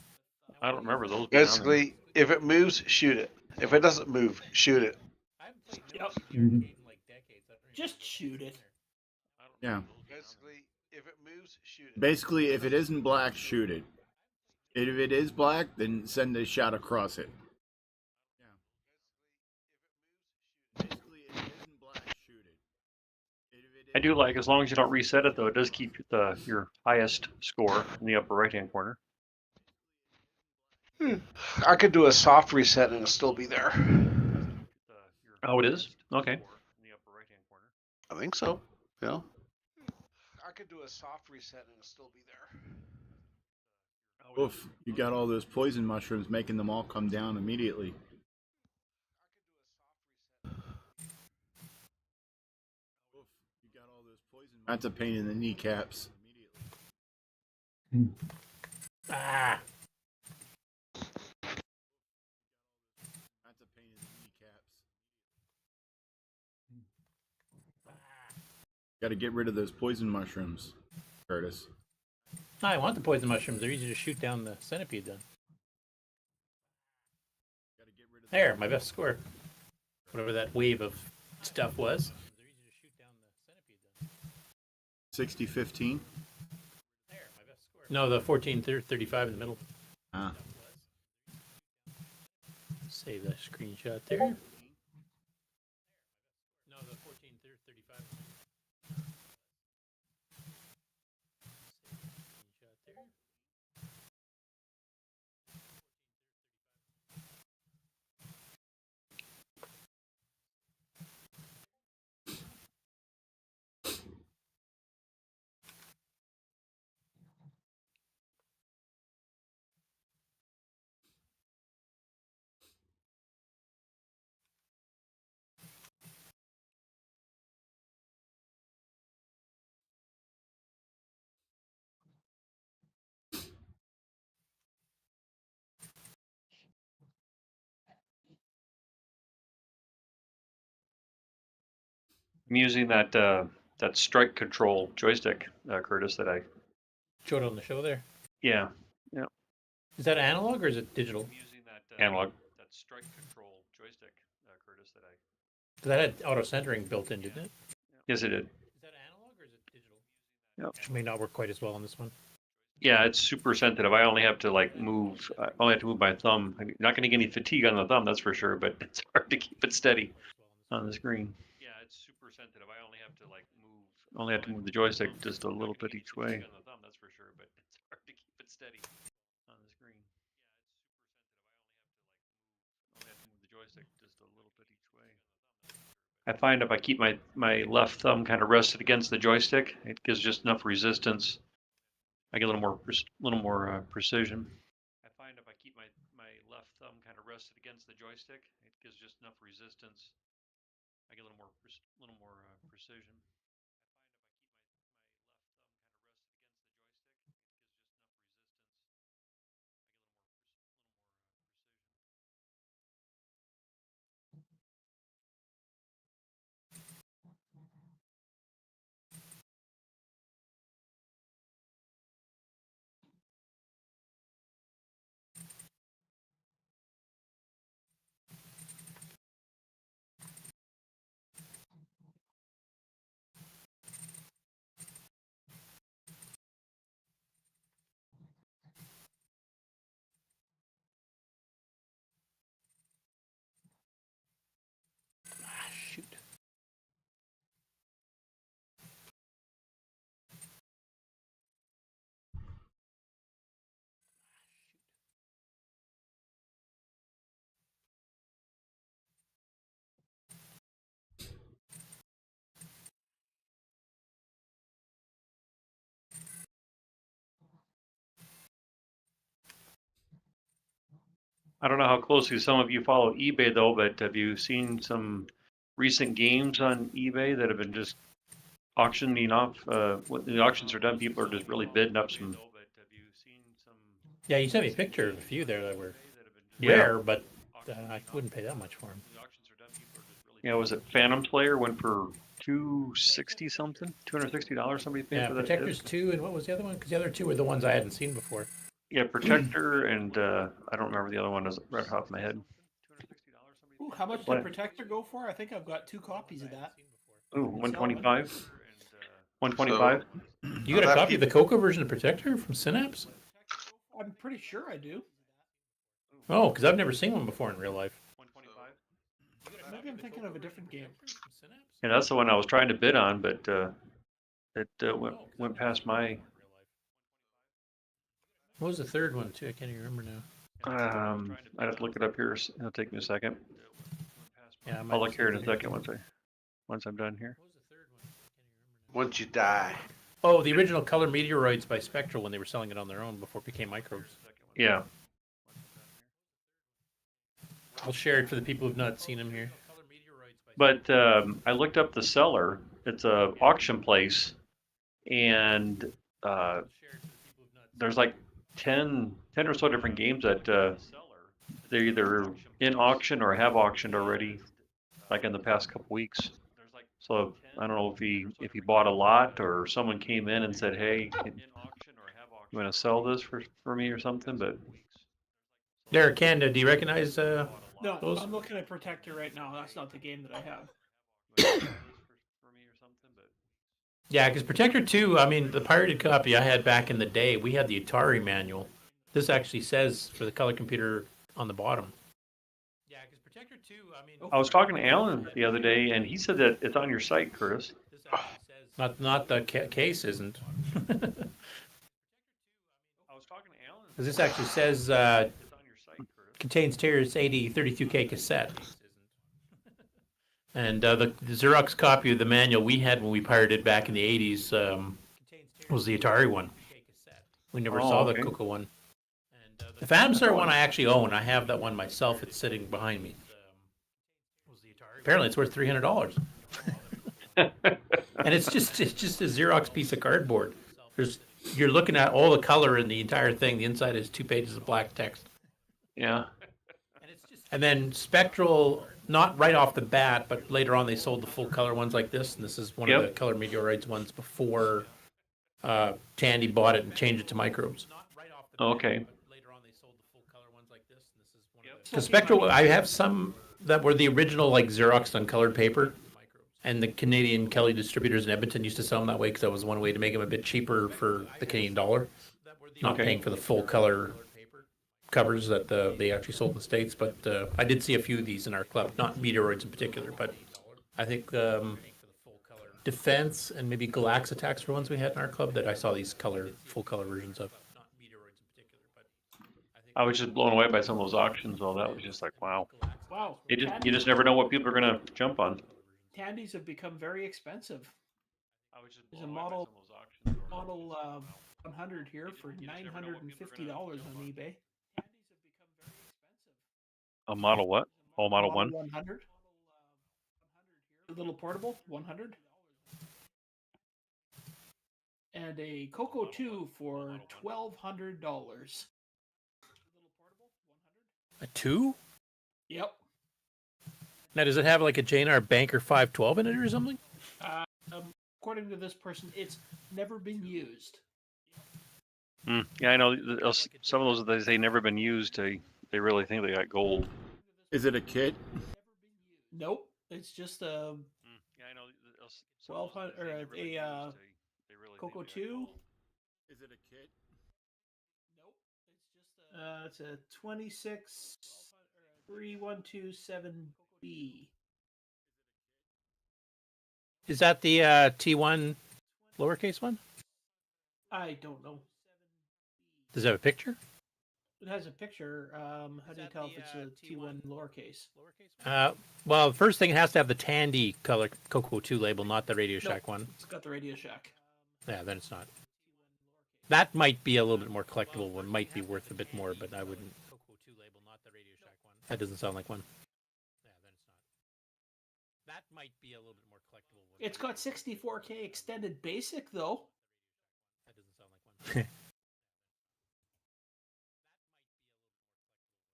I don't remember those. being on there. Basically, if it moves, shoot it. If it doesn't move, shoot it. I haven't played Yep. Millipede in the arcade in like decades. I don't even Just remember shoot what's it. in there. I don't Yeah. remember those being on there. Basically, if it moves, shoot it. Basically, if it isn't black, shoot it. If it is black, then send a shot across it. Basically, if it isn't black, shoot it. I do like, as long as you don't reset it though, it does keep your highest score in the upper right hand corner. I could do a soft reset and it'll still be there. Oh, it is? Okay. I think so. Yeah. I could do a soft reset and it'll still be there. Oof, you got all those poison mushrooms making them all come down immediately. That's a pain in the kneecaps. Ah, That's a pain in the kneecaps. Got to get rid of those poison mushrooms, Curtis. I want the poison mushrooms. They're easy to shoot down the centipede then. There, my best score. Whatever that wave of stuff was. 60-15. No, the 1435 in the middle. Ah. Save that screenshot there. No, the 1435. I'm using that strike control joystick, Curtis, that I. Showed on the show there. Yeah. Is that analog or is it digital? I'm using that analog. That strike control joystick, Curtis, that I. Because that had auto centering built in, didn't it? Yes, it did. Is that analog or is it digital? Yep. Which may not work quite as well on this one. Yeah, it's super sensitive. I only have to move. I only have to move my thumb. I'm not going to get any fatigue on the thumb, that's for sure. But it's hard to keep it steady on the screen. Yeah, it's super sensitive. I only have to move. Only have to move the joystick just a little bit each way. On the thumb, that's for sure. But it's hard to keep it steady on the screen. Only have to move the joystick just a little bit each way. I find if I keep my left thumb kind of rested against the joystick, it gives just enough resistance. I get a little more precision. I find if I keep my left thumb kind of rested against the joystick, it gives just enough resistance. I get a little more precision. I don't know how closely some of you follow eBay though, but have you seen some recent games on eBay that have been just auctioning off? When the auctions are done, people are just really bidding up some. Yeah, you sent me a picture of a few there that were Yeah. rare, but I wouldn't pay that much for them. Yeah, was it Phantom Slayer went for $260 something, $260 somebody paid Yeah, for that Protectors disc? 2, and what was the other one? Because the other two were the ones I hadn't seen before. Yeah, Protector and I don't remember the other one right off the top of my head. Ooh, how much did What? Protector go for? I think I've got 2 copies of that. Ooh, You can sell one. 125. 125. You got a that copy of the CoCo version of Protector from Synapse? I'm pretty sure I do. Oh, because I've never seen one before in real life. Maybe I'm thinking of a different game. Yeah, that's the one I was trying to bid on, but it went past my. What was the third one too? I can't even remember now. I'd have to look it up here. It'll take me a second. Yeah, I'll look here in a second once I'm done here. Once you die. Oh, the original Color Meteoroids by Spectral when they were selling it on their own before it became Microbes. Yeah. I'll share it for the people who've not seen them here. But I looked up the seller. It's a auction place, and there's like 10 or so different games that they're either in auction or have auctioned already, like in the past couple weeks. So I don't know if he bought a lot or someone came in and said, "Hey, you want to sell this for me or something?" But Derek Canada, do you recognize No, those? I'm looking at Protector right now. That's not the game that I have. Yeah, because Protector 2, I mean, the pirated copy I had back in the day, we had the Atari manual. This actually says for the color computer on the bottom. Yeah, because Protector 2, I mean... I was talking to Alan the other day, and he said that it's on your site, Curtis. Not the case isn't. I was talking to Alan. Because this actually says contains Terrace 80 32K cassette. And the Xerox copy of the manual we had when we pirated back in the 80s was the Atari one. We never saw the CoCo one. The Phantom Star one I actually own. I have that one myself. It's sitting behind me. Apparently, it's worth $300. And it's just a Xerox piece of cardboard. You're looking at all the color in the entire thing. The inside is 2 pages of black text. Yeah. And then Spectral, not right off the bat, but later on they sold the full color ones like this. And this is one of the Color Meteoroids ones before Tandy bought it and changed it to Microbes. Okay. Because Spectral, I have some that were the original like Xerox on colored paper. And the Canadian Kelly distributors in Edmonton used to sell them that way because that was one way to make them a bit cheaper for the Canadian dollar. Not paying for the full color covers that they actually sold in the States. But I did see a few of these in our club, not Meteoroids in particular. But I think Defense and maybe Galax Attacks were ones we had in our club that I saw these full color versions of. I was just blown away by some of those auctions, though. That was just like, wow. Wow. You just never know what people are going to jump on. Tandies have become very expensive. There's a model 100 here for $950 on eBay. A model what? Oh, model 1? 100. A little portable 100. And a CoCo 2 for $1,200. A 2? Yep. Now, does it have like a JNR Banker 512 in it or something? According to this person, it's never been used. Yeah, I know. Some of those, they say never been used. They really think they got gold. Is it a kit? Nope. It's just a Yeah, I know. 1200 or a CoCo 2. Is it a kit? Nope. It's a 26312.7B. Is that the T1 lowercase one? I don't know. Does it have a picture? It has a picture. How do you tell if it's a T1 lowercase? Well, the first thing, it has to have the Tandy color CoCo 2 label, not the Radio Shack one. It's got the Radio Shack. Yeah, then it's not. That might be a little bit more collectible one. Might be worth a bit more, but I wouldn't. That doesn't sound like one. Yeah, then it's not. That might be a little bit more collectible. It's got 64K extended basic though. That doesn't sound like one.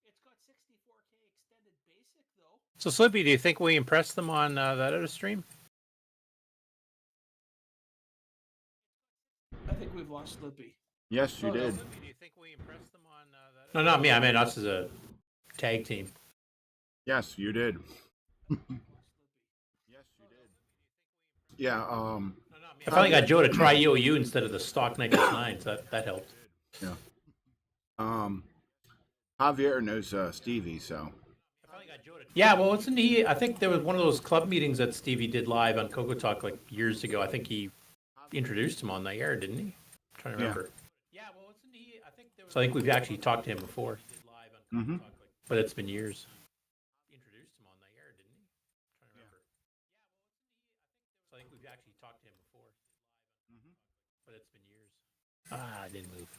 It's got 64K extended basic though. So Slippy, do you think we impressed them on that other stream? I think we've lost Slippy. Yes, you Oh, no. did. Slippy, do you think we impressed them on that? No, not me. I mean us as a tag team. Yes, you did. Yes, you did. Yeah. I finally got Joe to try EOU instead of the stock Nitrous 9, so that helped. Yeah. Javier knows Stevie, so. Yeah, well, wasn't he? I think there was one of those club meetings that Stevie did live on CoCo Talk like years ago. I think he introduced him on the air, didn't he? I'm trying to remember. Yeah, well, wasn't he? I think there was. So I think we've actually talked to him before. Mm-hmm. But it's been years. Introduced him on the air, didn't he? I'm trying to remember. So I think we've actually talked to him before. But it's been years. Ah, I didn't move.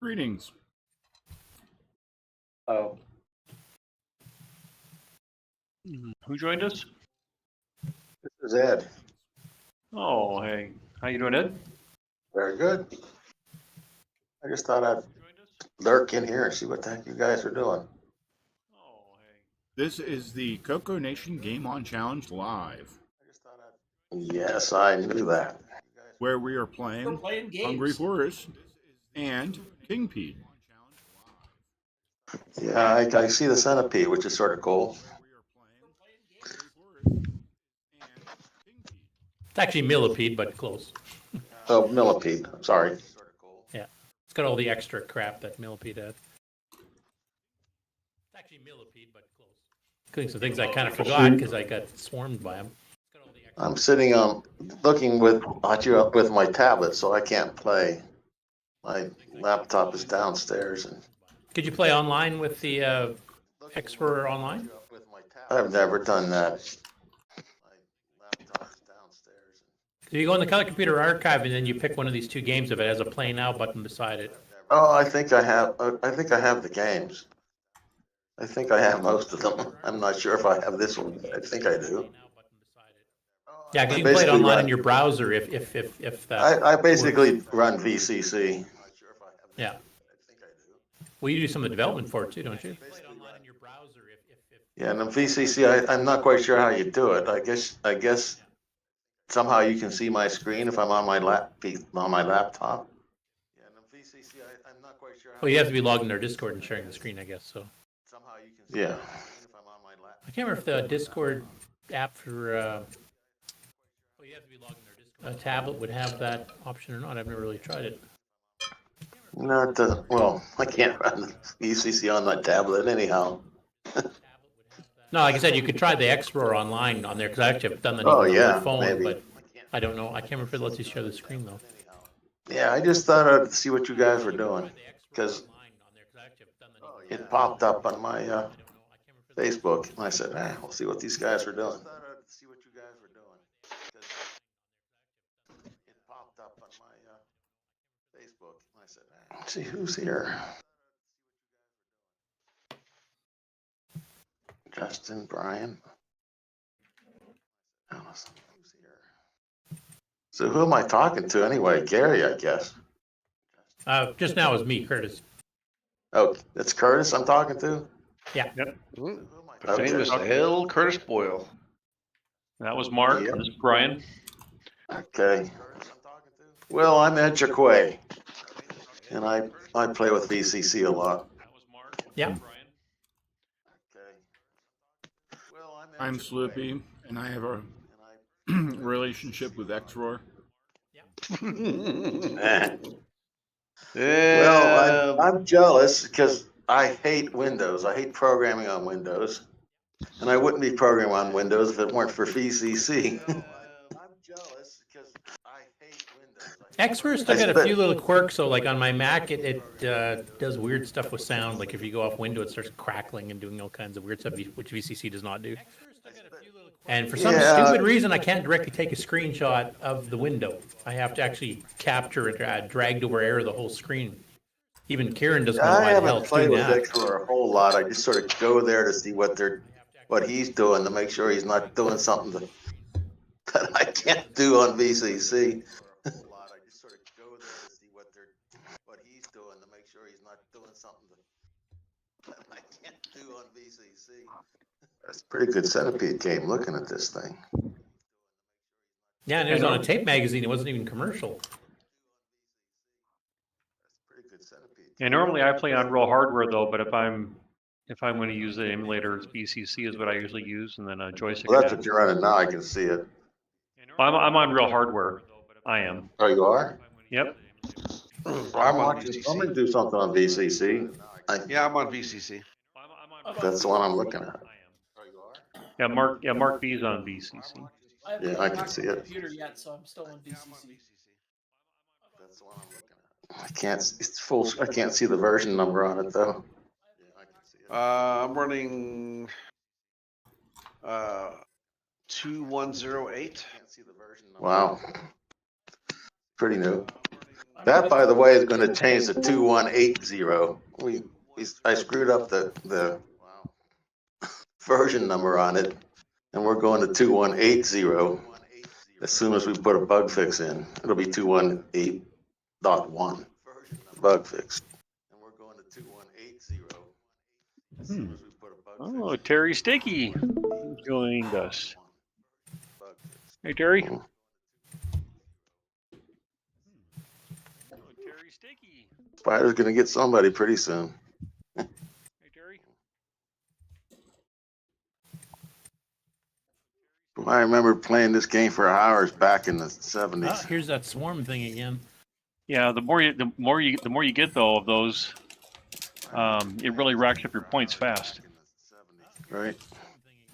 Greetings. Oh, Who joined us? this is Ed. Oh, hey. How you doing, Ed? Very good. I just thought I'd lurk in here and see what the heck you guys are doing. Oh, hey. This is the CoCo Nation Game On Challenge Live, Yes, I knew that. where we are We're playing playing games. Hungry Horace and Kingpede. Yeah, I see the centipede, which is sort of cool. It's actually millipede, but close. Oh, millipede. I'm sorry. Yeah. It's got all the extra crap that millipede had. It's actually millipede, but close. Including some things I kind of forgot because I got swarmed by them. I'm sitting on looking at you with my tablet, so I can't play. My laptop is downstairs, and Could you play online with the Explorer online? I've never done that. So you go in the Color Computer Archive and then you pick one of these two games if it has a Play Now button beside it. Oh, I think I have. I think I have the games. I think I have most of them. I'm not sure if I have this one. I think I do. Yeah, because I you can play it basically online run- in your browser if that. I basically run VCC. Yeah. Well, you do some of the development for it too, don't you? Yeah, and the VCC, I'm not quite sure how you do it. I guess somehow you can see my screen if I'm on my laptop. Yeah, and the VCC, I'm not quite sure. Well, you have to be logged in their Discord and sharing the screen, I guess. So Yeah. I can't remember if the Discord app for a tablet would have that option or not. I've never really tried it. No, it doesn't. Well, I can't run the VCC on my tablet anyhow. No, like I said, you could try the Explorer online on there because I actually have done that Oh, even on yeah, my phone, maybe. but I don't know. I can't remember if it lets you share the screen though. Yeah, I just thought I'd see what you guys were doing because it popped up on my Facebook, and I said, we'll see what these guys are doing. It popped up on my Facebook, and I said, let's see who's here. Justin, Brian, Allison, who's here? So who am I talking to anyway? Gary, I guess. Just now is me, Curtis. Oh, it's Curtis I'm talking to? Yeah. Yep. The Okay. famous L. Curtis Boyle. That was Mark. Yeah. This is Brian. Okay. Well, I'm Ed Jaquay, and I play with VCC a lot. Yeah. I'm Slippy, and I have a relationship with Xroar. Well, I'm jealous because I hate Windows. I hate programming on Windows. And I wouldn't be programming on Windows if it weren't for VCC. Xverse still got a few little quirks. So like on my Mac, it does weird stuff with sound. Like if you go off window, it starts crackling and doing all kinds of weird stuff, which VCC does not do. And for some stupid reason, I can't directly take a screenshot of the window. I have to actually capture and drag to where the whole screen. Even Kieran doesn't know I why the hell haven't it's played doing with that. Xroar a whole lot. I just sort of go there to see what he's doing to make sure he's not doing something that I can't do on VCC. That's a pretty good Centipede game looking at this thing. Yeah, and it was on a tape magazine. It wasn't even commercial. Yeah, normally I play on real hardware though, but if I'm going to use the emulator, it's BCC is what I usually use, and then a joystick. Well, that's what you're running now. I can see it. I'm on real hardware. I am. Oh, you are? Yep. I'm on VCC. I'm going to do something on VCC. Yeah, I'm on VCC. That's the one I'm looking at. Yeah, Mark B's on VCC. Yeah, I can see it. Computer yet, so I'm still on VCC. That's the one I'm looking at. I can't. It's full. I can't see the version number on it though. I'm running 2108. Wow, pretty new. That, by the way, is going to change to 2180. I screwed up the version number on it, and we're going to 2180. As soon as we put a bug fix in, it'll be 218.1 bug fix. And we're going to 2180. As soon as we put a bug Oh, Terry Sticky joined us. Hey, Terry. Terry Sticky. Spider's going to get somebody pretty soon. Hey, Terry. I remember playing this game for hours back in the 70s. Oh, here's that swarm thing again. Yeah, the more you get though of those, it really racks up your points fast. Right.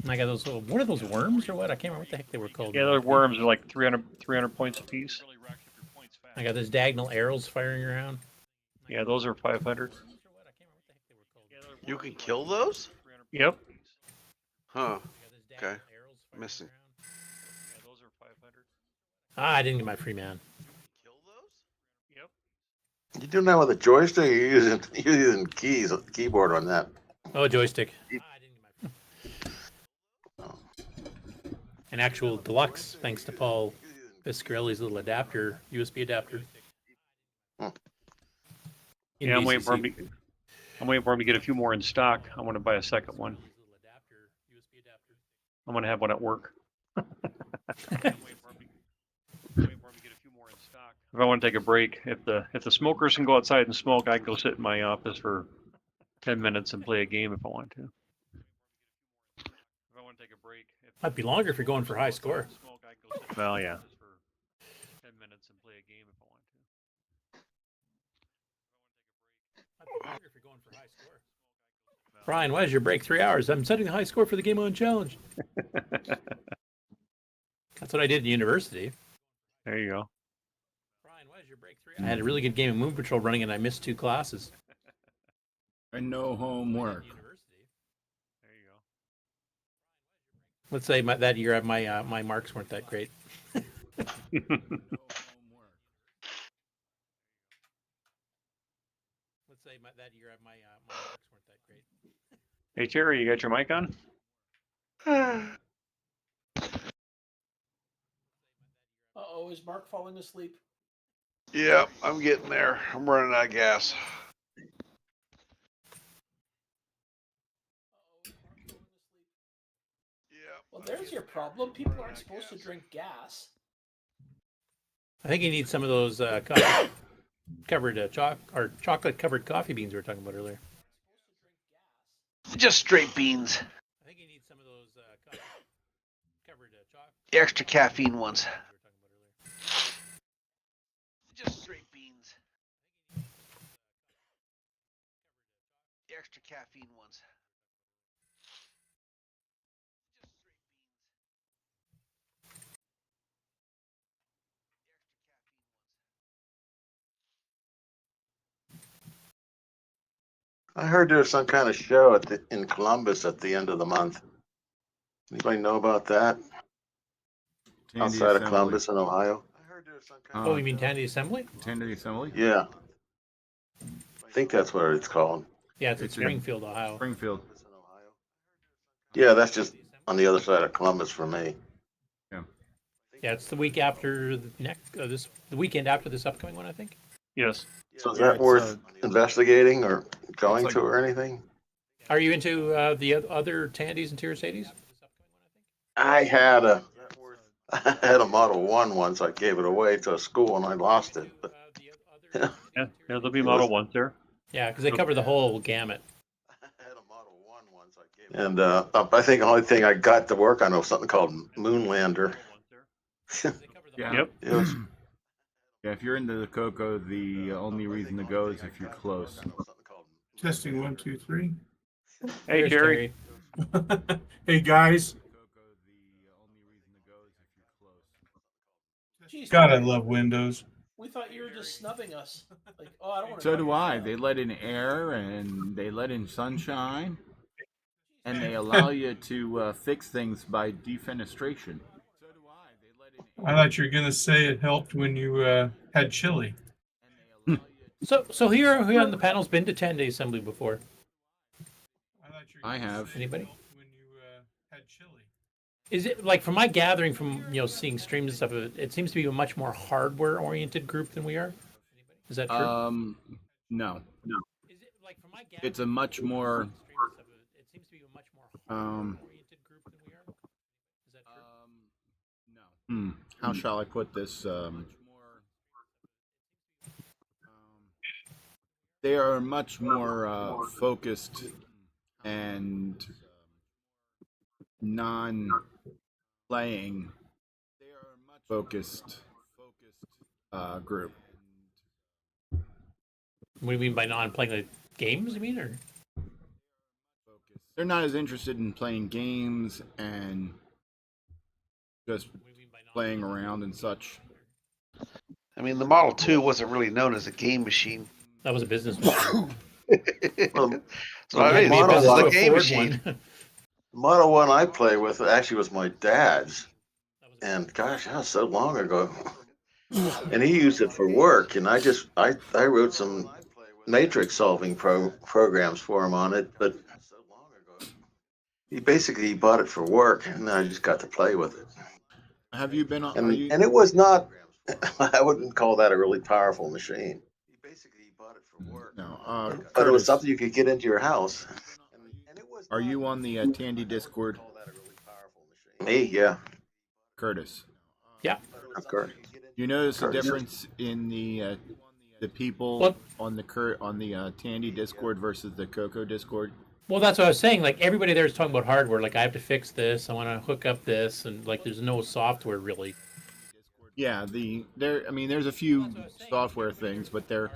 And I got those little, what are those, worms or what? I can't remember what the heck they were called. Yeah, those worms are like 300 points apiece. I got those diagonal arrows firing around. Yeah, those are 500. You can kill those? Yep. Huh. Okay. Missing. Yeah, those are 500. Ah, I didn't get my free man. Kill those? Yep. You doing that with a joystick? Or you're using keyboard on that. Oh, joystick. An actual deluxe, thanks to Paul Viscarelli's little adapter, USB adapter. Yeah, I'm waiting for him to get a few more in stock. I want to buy a second one. I'm going to have one at work. If I want to take a break, if the smokers can go outside and smoke, I can go sit in my office for 10 minutes and play a game if I want to. Might be longer if you're going for high score. Well, yeah. 10 minutes and play a game if I want to. Brian, why is your break 3 hours? I'm setting a high score for the Game On Challenge. That's what I did in university. There you go. Brian, why is your break 3 hours? I had a really good game of Moon Patrol running and I missed 2 classes. And no homework. There you go. Let's say that year my marks weren't that great. Hey, Terry, you got your mic on? Uh-oh. Uh-oh, is Mark falling asleep? Yeah, I'm getting there. I'm running out of gas. Well, there's your problem. People aren't supposed to drink gas. I think you need some of those covered chocolate covered coffee beans we were talking about earlier. Just straight beans. I think you need some of those covered chocolate. The extra caffeine ones. Just straight beans. The extra caffeine ones. I heard there's some kind of show in Columbus at the end of the month. Anybody know about that? Tandy Outside of Assembly. Columbus in Ohio? I heard there's some kind Oh, you mean Tandy Assembly? Tandy Assembly? Yeah. I think that's what it's called. Yeah, it's in It's in Springfield, Ohio. Springfield. Yeah, that's just on the other side of Columbus for me. Yeah, it's the week after the weekend after this upcoming one, I think. Yes. So is Yeah, that it's, worth investigating or going like- to or anything? Are you into the other Tandys and Tiercetes? I had a Model 1 once. I gave it away to a school and I lost it. But Yeah, there'll be It Model was- 1s there. Yeah, because they cover the whole gamut. And I think the only thing I got to work on was something called Moonlander. Yeah. Yep. It was, Yeah, if you're into the CoCo, the only reason to go is if you're close. Testing 1, 2, 3. Hey, Here's Terry. Hey guys, Jeez, God, I love Windows. we thought you were just snubbing us. Like, oh, I don't want to. So do I. They let in air and they let in sunshine, and they allow you to fix things by defenestration. I thought you were gonna say it helped when you had chili. So here, who on the panel's been to Tandy Assembly before? I have. Anybody? When you had chili. Is it like from my gathering from seeing streams and stuff? It seems to be a much more hardware-oriented group than we are. Is that true? No. Is it like from my gathering? It's a much more. It seems to be a much more hardware-oriented group than we are. Is that true? No. How shall I put this? They are much more focused and non-playing focused group. What do you mean by non-playing the games? You mean, or They're not as interested in playing games and just playing around and such. I mean, the Model 2 wasn't really known as a game machine. that was a business machine? well, So I the mean, Model it's a 1 game machine. the Model 1 I play with actually was my dad's. And gosh, that was so long ago. And he used it for work. And I wrote some matrix solving programs for him on it. But he bought it for work. And I just got to play with it. Have you been on? And it was not, I wouldn't call that a really powerful machine. No. But it Curtis, was something you could get into your house. Are you on the Tandy Discord, Me, yeah. Curtis? Yeah. Of course. You notice a Curtis. difference in the people What? on the Tandy Discord versus the CoCo Discord? Well, that's what I was saying. Like everybody there is talking about hardware. Like I have to fix this. I want to hook up this, and like there's no software really. Yeah, there's a few software things, but they're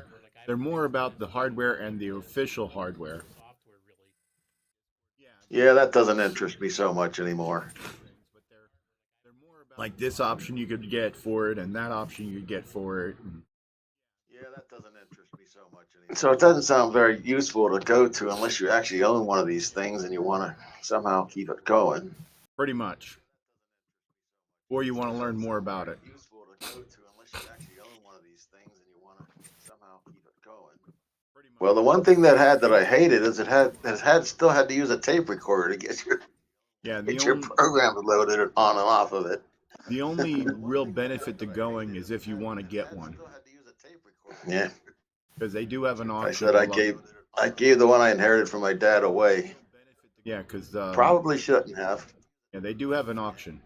more about the hardware and the official hardware. Yeah, that doesn't interest me so much anymore. Like this option you could get for it, and that option you could get for it. Yeah, that doesn't interest me so much anymore. So it doesn't sound very useful to go to unless you actually own one of these things and you want to somehow keep it going. Pretty much. Or you want to learn more about it. Useful to go to unless you actually own one of these things and you want to somehow keep it going. Well, the one thing that I hated is it still had to use a tape recorder to get your Yeah, programs loaded on and off of it. The only real benefit to going is if you want to get one, Yeah, because they do have an I auction. said I gave the one I inherited from my dad away. Yeah, because Probably shouldn't have. yeah, they do have an auction.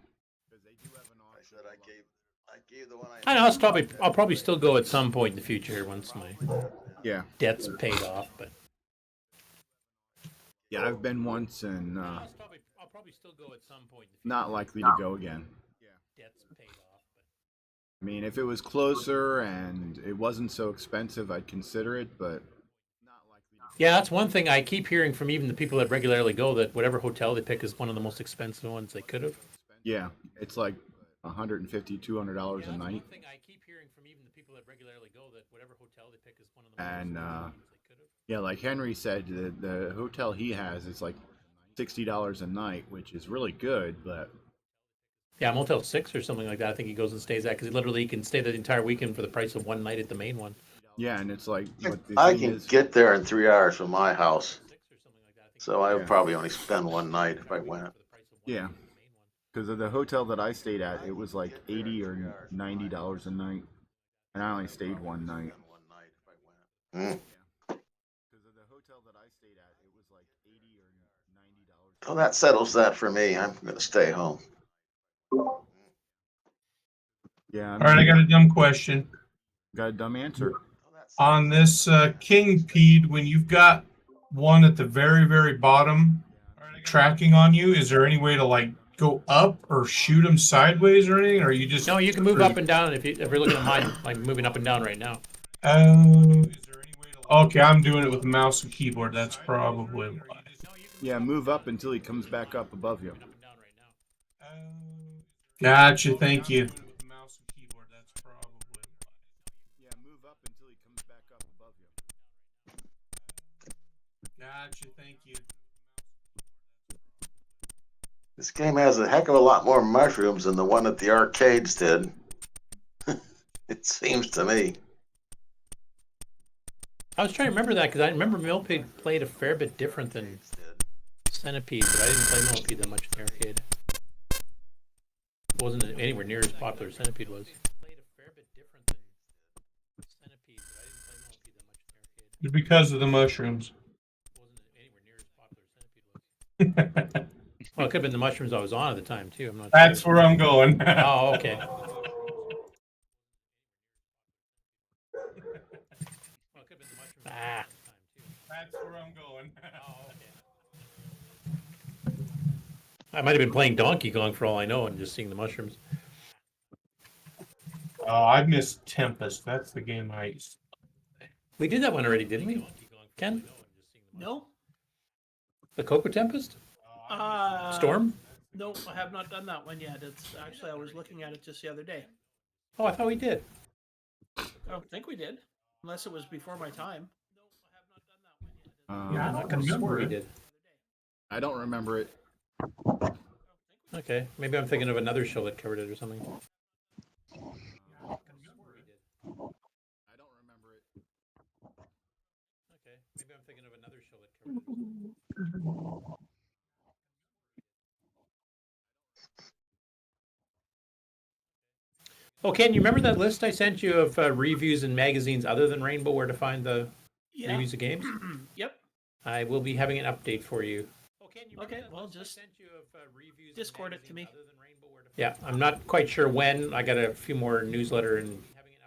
I said I gave the one I know I'll probably still go at some point in the future once my Yeah, debt's paid off. But yeah, I've been once and I'll probably still go at some point in the future. not likely to go again. Debt's paid off. I mean, if it was closer and it wasn't so expensive, I'd consider it, but Yeah, that's one thing I keep hearing from even the people that regularly go, that whatever hotel they pick is one of the most expensive ones they could have. yeah, it's like $150, $200 a night. One thing I keep hearing from even the people that regularly go, that whatever hotel they pick is one of the most And expensive ones they could have. yeah, like Henry said, the hotel he has is like $60 a night, which is really good, but Yeah, Motel 6 or something like that. I think he goes and stays at, because literally he can stay the entire weekend for the price of one night at the main one. yeah, and it's like what the I thing can is. get there in 3 hours from my house, so I would Yeah. probably only spend one night if I went. Yeah, because of the hotel that I stayed at, it was like $80 or $90 a night, and I only stayed one night. Mm. Because of the hotel that I stayed at, it was like $80 or $90. Well, that settles that for me. I'm going to stay home. Yeah, All right, I got a dumb question. got a dumb answer. On this Kingpede, when you've got one at the very, very bottom tracking on you, is there any way to like go up or shoot them sideways or anything? Or you just No, you can move up and down if you're looking at mine, like moving up and down right now. Okay, I'm doing it with mouse and keyboard. That's probably why. Yeah, move up until he comes back up above you. Gotcha. Thank you. Yeah, move up until he comes back up above you. Gotcha. Thank you. This game has a heck of a lot more mushrooms than the one at the arcades did. It seems to me. I was trying to remember that, because I remember Millipede played a fair bit different than Centipede, but I didn't play Millipede that much in the arcade. It wasn't anywhere near as popular as Centipede was. It's because of the mushrooms. Well, it could have been the mushrooms I was on at the time too. I'm not That's sure. where I'm going. Oh, okay. Ah. That's where I'm going. I might have been playing Donkey Kong for all I know and just seeing the mushrooms. Oh, I missed Tempest. That's the game I used. We did that one already, didn't we? Ken? No. The CoCo Tempest? Storm? No, I have not done that one yet. It's actually, I was looking at it just the other day. Oh, I thought we did. I don't think we did, unless it was before my time. Yeah, I don't remember we it. did. I don't remember it. Okay, maybe I'm thinking of another show that covered it or something. I don't remember it. Okay, maybe I'm thinking of another show that covered it. Oh, Ken, you remember that list I sent you of reviews in magazines other than Rainbow, where to find the Yeah. reviews of games? Yep. I will be having an update for you. Okay, well, just Discord it to me. Yeah, I'm not quite sure when. I got a few more newsletter and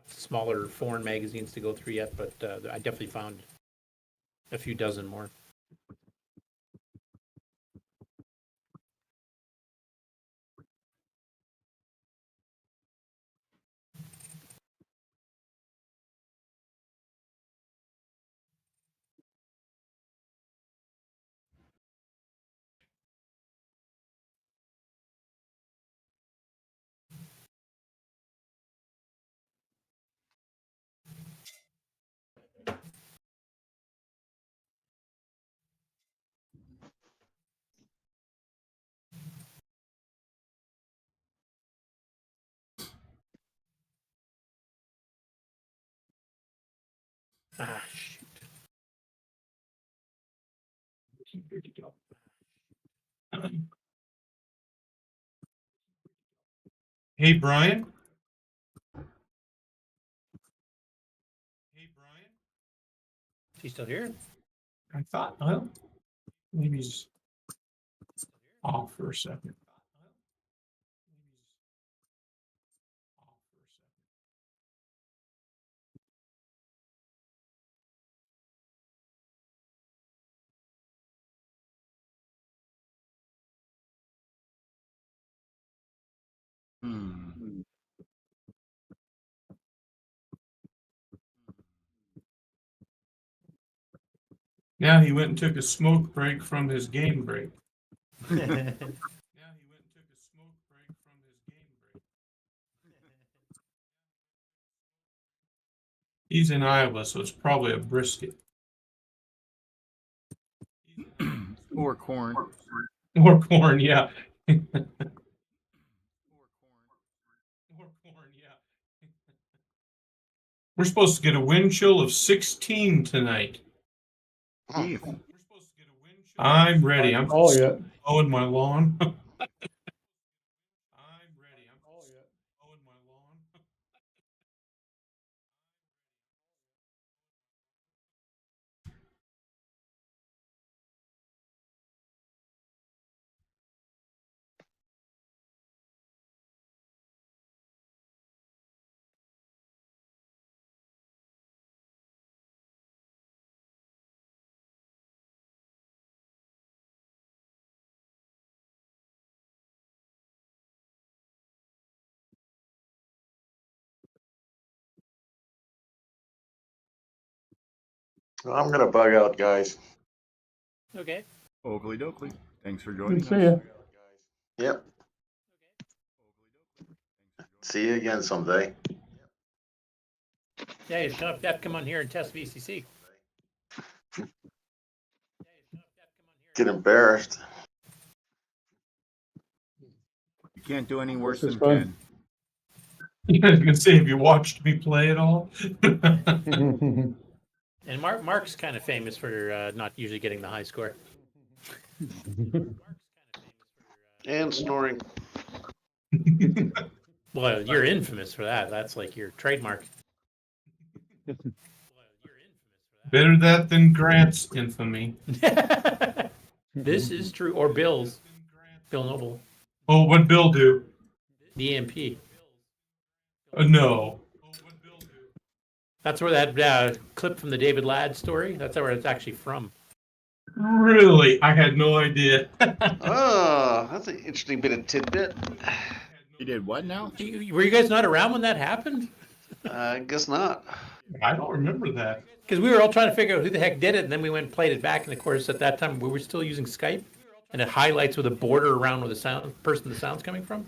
smaller foreign magazines to go through yet, but I definitely found a few dozen more. Ah, shoot. Hey, Brian. She's still here? I thought, well, maybe he's off for a second. Hmm. Now he went and took a smoke break from his game break. He's in Iowa, so it's probably a brisket. Or corn. Or corn, yeah. Or corn, yeah. We're supposed to get a wind chill of 16 tonight. Beef. I'm ready. I'm Oh, yeah. mowing my lawn. I'm gonna bug out, guys. Okay. Oakley dokley. Thanks for Good joining to see us. you. Yep. See you again someday. Yeah, you have to come on here and test VCC. Get embarrassed. You can't do any worse This is than fun. Ken. I was gonna say, have you watched me play at all? And Mark's kind of famous for not usually getting the high score. And snoring. Well, you're infamous for that. That's like your trademark. Better that than Grant's infamy. This is true. Or Bill's. Bill Noble. Oh, what'd Bill do? The EMP. No. That's where that clip from the David Ladd story, that's where it's actually from. Really? I had no idea. Oh, that's an interesting bit of tidbit. He did what now? Were you guys not around when that happened? I guess not. I don't remember that. Because we were all trying to figure out who the heck did it, and then we went and played it back, and of course at that time we were still using Skype, and it highlights with a border around where the person the sound's coming from.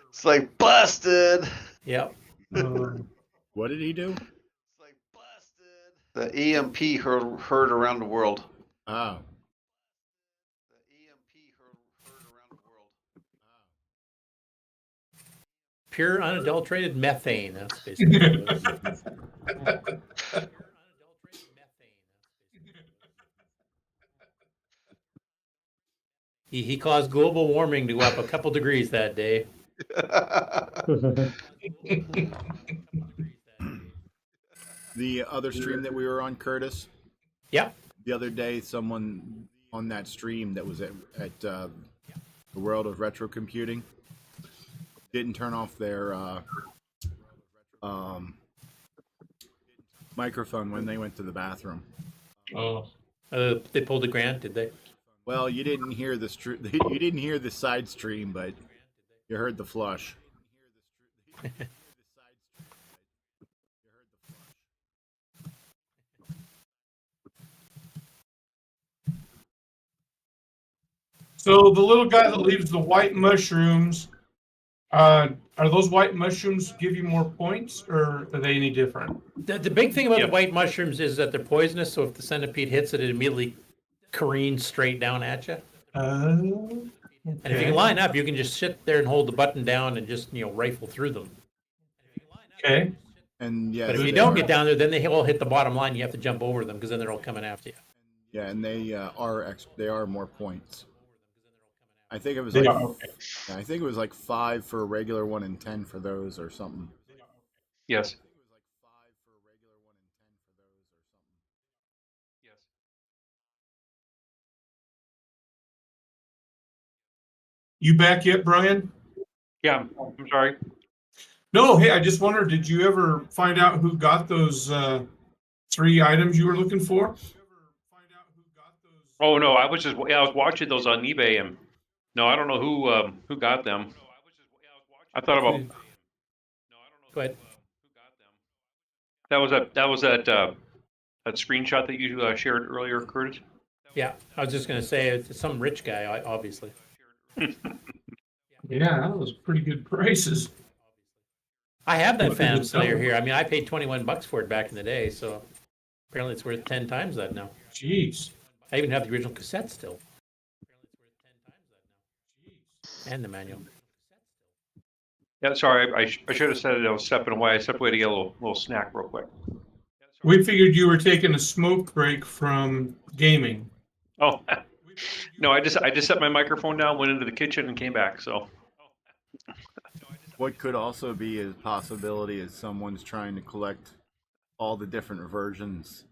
It's like busted. Yep. What did he do? It's like busted. The EMP heard around the world. Oh. The EMP heard around the world. Pure unadulterated methane. That's basically what it is. He caused global warming to go up a couple degrees that day. The other stream that we were on, Curtis, Yep. the other day, someone on that stream that was at the World of Retro Computing didn't turn off their microphone when they went to the bathroom. Oh. They pulled a grant, did they? Well, you didn't hear the you didn't hear the side stream, but you heard the flush. So the little guy that leaves the white mushrooms, are those white mushrooms give you more points, or are they any different? The big thing about Yep. the white mushrooms is that they're poisonous, so if the centipede hits it, it immediately careens straight down at you. And if you can line up, you can just sit there and hold the button down and just, rifle through them. Okay. And yeah, But if you they don't are- get down there, then they all hit the bottom line. You have to jump over them because then they're all coming after you. yeah, and they are more points. I think it was Yeah, like okay. I think it was like 5 for a regular one and 10 for those or something. Yes. You back yet, Brian? Yeah, I'm sorry. No, hey, I just wondered, did you ever find out who got those 3 items you were looking for? Oh no, I was watching those on eBay, and no, I don't know who got them. I thought about Go ahead. that was that screenshot that you shared earlier, Curtis. Yeah, I was just gonna say it's some rich guy, obviously. Yeah, that was pretty good prices. I have that Look at Phantom the Slayer double. here. I mean, I paid $21 for it back in the day, so apparently it's worth 10 times that now. Jeez. I even have the original cassette still. And the manual. Yeah, sorry, I should have said it. I was stepping away. I stepped away to get a little snack real quick. We figured you were taking a smoke break from gaming. Oh, no, I just set my microphone down, went into the kitchen, and came back. So What could also be a possibility is someone's trying to collect all the different versions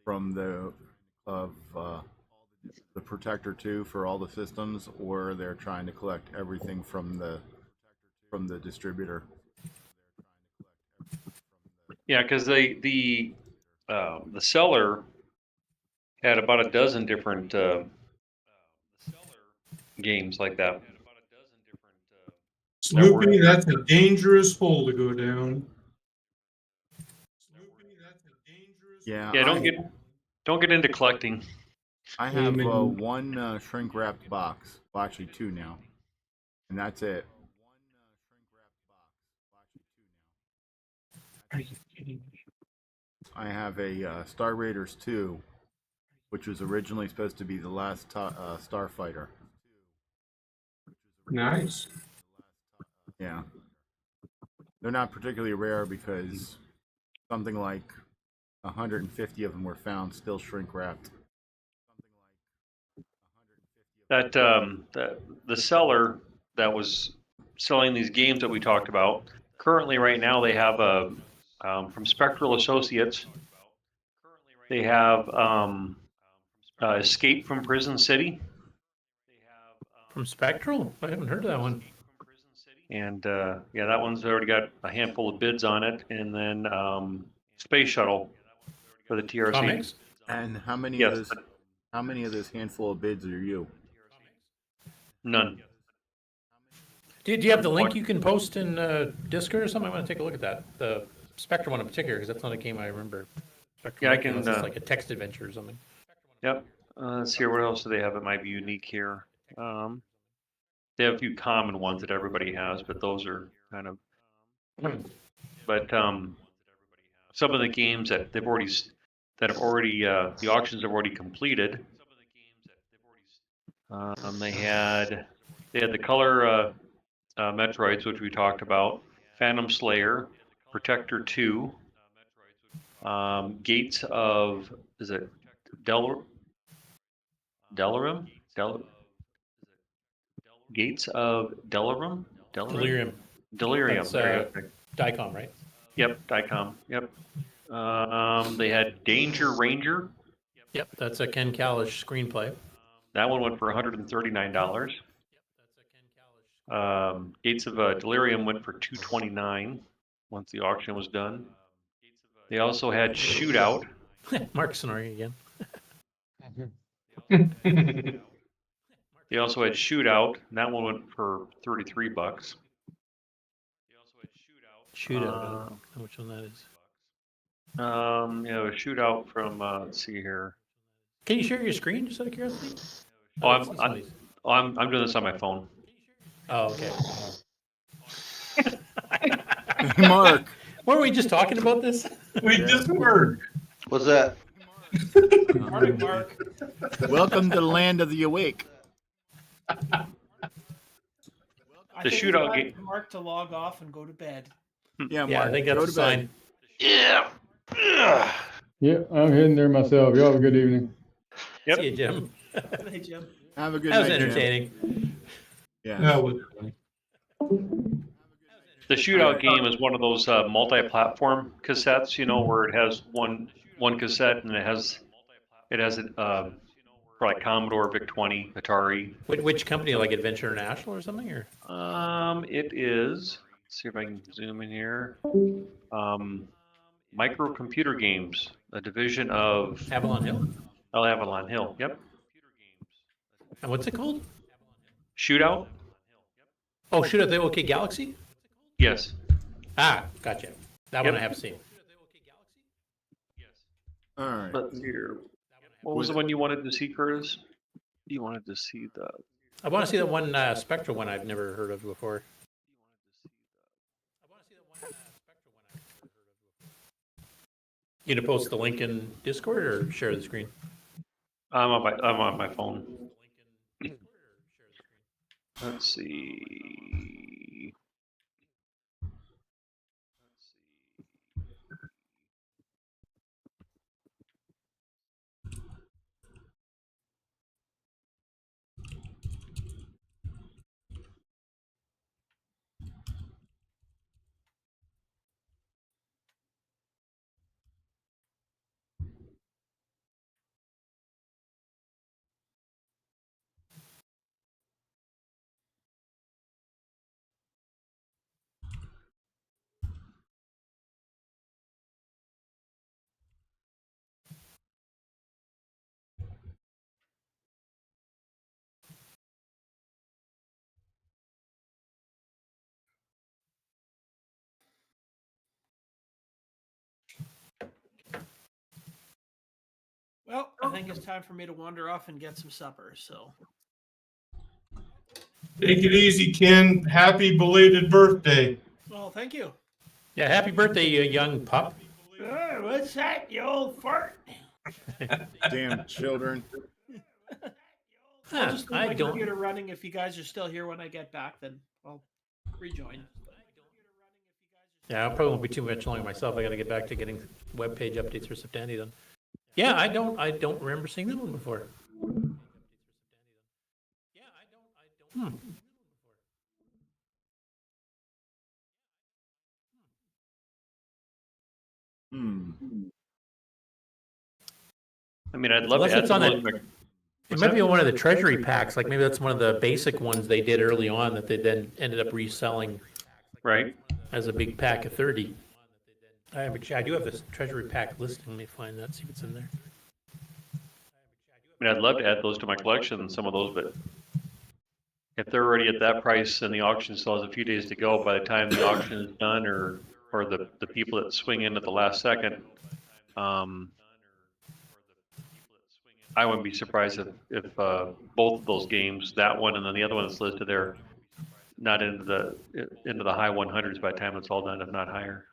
from the Protector 2 for all the systems, or they're trying to collect everything from the distributor. yeah, because the seller had about a dozen different games like that. Snoopy, that's a dangerous hole to go down. Yeah, Yeah, don't get into collecting. I have Amen. one shrink wrapped box. Well, actually 2 now, and that's it. Are you kidding me? I have a Star Raiders 2, which was originally supposed to be the last Starfighter. Nice. Yeah, they're not particularly rare because something like 150 of them were found still shrink wrapped. That the seller that was selling these games that we talked about, currently right now they have a from Spectral Associates. They have Escape from Prison City. From Spectral? I haven't heard of that one. And yeah, that one's already got a handful of bids on it. And then Space Shuttle for the TRC. Comics? And how many Yes, of those? How many of those handful of bids are you? none. Do you have the link you can post in Discord or something? I want to take a look at that. The Spectre one in particular, because that's not a game I remember. Spectre Yeah, I Monkey, can, unless it's like a text adventure or something. Yep. Let's see here. What else do they have that might be unique here? They have a few common ones that everybody has, but those are kind of. But some of the games that they've already the auctions have already completed. They had the color Metroids, which we talked about, Phantom Slayer, Protector 2, Gates of Delirium? Gates of Delirium? Delirium. Delirium. That's There you go. Dicom, right? Yep, Dicom. Yep. They had Danger Ranger. Yep, that's a Ken Kalish screenplay. That one went for $139. Gates of Delirium went for $229 once the auction was done. They also had Shootout. Mark snoring again. They also had Shootout, and that one went for $33. Shootout. I don't know which one that is. Yeah, a Shootout from let's see here. Can you share your screen just out of curiosity? Oh, it's I'm doing this on my phone. Oh, okay. Mark, Weren't we just talking about this? We just heard. What's that? Morning, Mark. welcome to the land of the awake. I The think shootout it's time game. for Mark to log off and go to bed. Yeah, Mark, Yeah, I think go that's a to bed. sign. Yeah. Yeah, I'm heading there myself. Y'all have a good evening. Yep. See you, Jim. Hey, Jim. Have a good That was night, Jim. entertaining. Yes. Yeah, The shootout game is one of those multi-platform cassettes, where it has one cassette and it has it for like Commodore, VIC-20, Atari. Which company, like Adventure International or something, or? It is. Let's see if I can zoom in here. Microcomputer Games, a division of Avalon Hill. Avalon Hill. Yep. And what's it called? Shootout. Oh, Shoot at the OK Galaxy? Yes. Ah, gotcha. That one I have seen. All right. Let's see here. What was the one you wanted to see, Curtis? You wanted to see the. I want to see that one Spectral one I've never heard of before. You gonna post the link in Discord or share the screen? I'm on my phone. Let's see. Well, I think it's time for me to wander off and get some supper. So, take it easy, Ken. Happy belated birthday. well, thank you. Yeah, happy birthday, you young pup. What's that, you old fart? Damn children. I'll just leave I my don't. computer running. If you guys are still here when I get back, then I'll rejoin. Yeah, I probably won't be too much longer myself. I got to get back to getting web page updates for Septani done. Yeah, I don't remember seeing that one before. Hmm. I mean, I'd love Unless to add it's on some. It might be one of the treasury packs. Like maybe that's one of the basic ones they did early on that they then ended up reselling Right. as a big pack of 30. I do have this treasury pack listing. Let me find that, see if it's in there. I mean, I'd love to add those to my collection, some of those, but if they're already at that price and the auction still has a few days to go, by the time the auction is done, or the people that swing in at the last second, I wouldn't be surprised if both of those games, that one and then the other one that's listed there, not into the high 100s by the time it's all done, if not higher.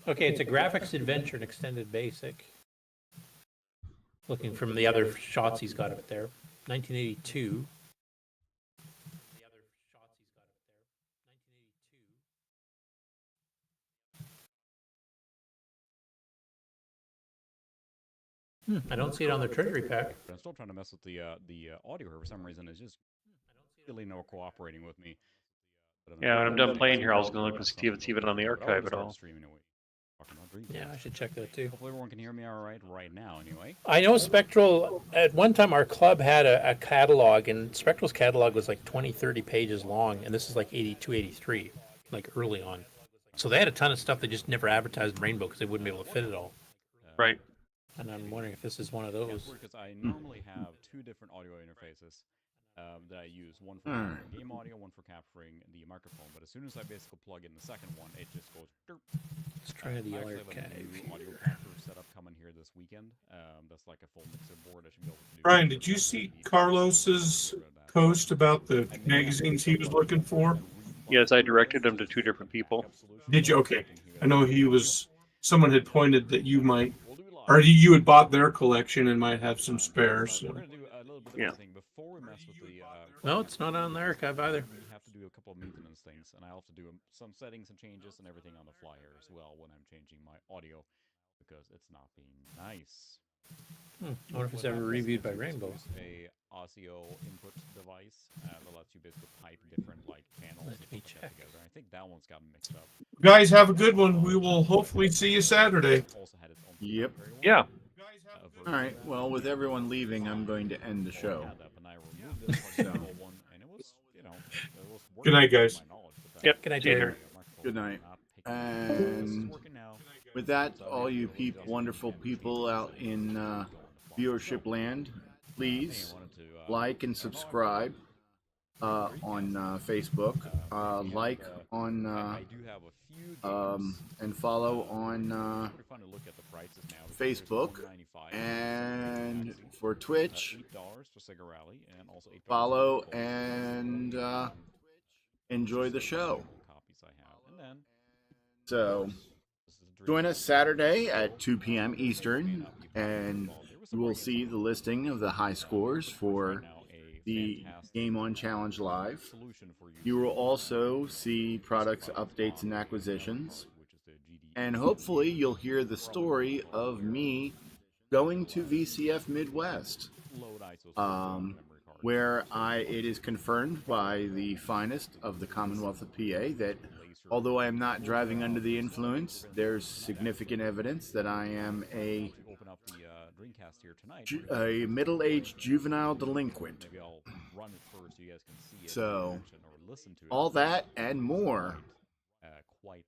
Okay, it's a graphics adventure and extended basic. Looking from the other shots he's got up there. 1982. I don't see it on the treasury pack. I'm still trying to mess with the audio here for some reason. It's just really no cooperating with me. Yeah, when I'm done playing here, I was going to look and see if it's even on the archive at all. Yeah, I should check that too. Hopefully everyone can hear me all right now anyway. I know Spectral, at one time our club had a catalog, and Spectral's catalog was like 20, 30 pages long, and this is like 82, 83, like early on. So they had a ton of stuff they just never advertised in Rainbow because they wouldn't be able to fit it all. Right. And I'm wondering if this is one of those. Because I normally have two different audio interfaces that I use. One for capturing game audio, one for capturing the microphone. But as soon as I basically plug in the second one, it just goes derp. Let's try the I actually have archive a new here. audio capture setup coming here this weekend. That's like a full mixer board I should be able to do. Brian, did you see Carlos's post about the magazines he was looking for? Yes, I directed them to two different people. Did you? Okay. I know someone had pointed that you might, or you had bought their collection and might have some spares. So. Yeah. Before we mess with the, No, it's not on the archive either. we have to do a couple of maintenance things, and I have to do some settings and changes and everything on the fly here as well when I'm changing my audio, because it's not being nice. I wonder if it's ever reviewed by Rainbow. A Osio input device that lets you basically pipe different like channels and Let me stuff like that check. together. I think that one's gotten mixed up. Guys, have a good one. We will hopefully see you Saturday. Also had its own Yep. proprietary one, Yeah. version All right. of that. Well, with everyone leaving, I'm going to end the So I show. had that, but I removed it as part of the one, and it was, it was Good night, working guys. to my knowledge, but then Yep. Good night, See you Terry. there. microphone Good was night. not picking up. This is And working now. with that, So all you basically, people, wonderful people out in viewership land, please like and subscribe on Facebook, like on I do have a few games. and follow on Pretty fun to look at the prices now. Facebook, $1.95 and for Twitch, $8 for Sega Rally, and also $8 follow for and enjoy the show. copies I have. And then So join us Saturday at 2 p.m. Eastern, and you will see the listing of the high scores for the Game On Challenge Live. You will also see products, updates, and acquisitions. And hopefully you'll hear the story of me going to VCF Midwest, where it is confirmed by the finest of the Commonwealth of PA that although I am not driving under the influence, there's significant evidence that I am a middle-aged juvenile delinquent. So, all that and more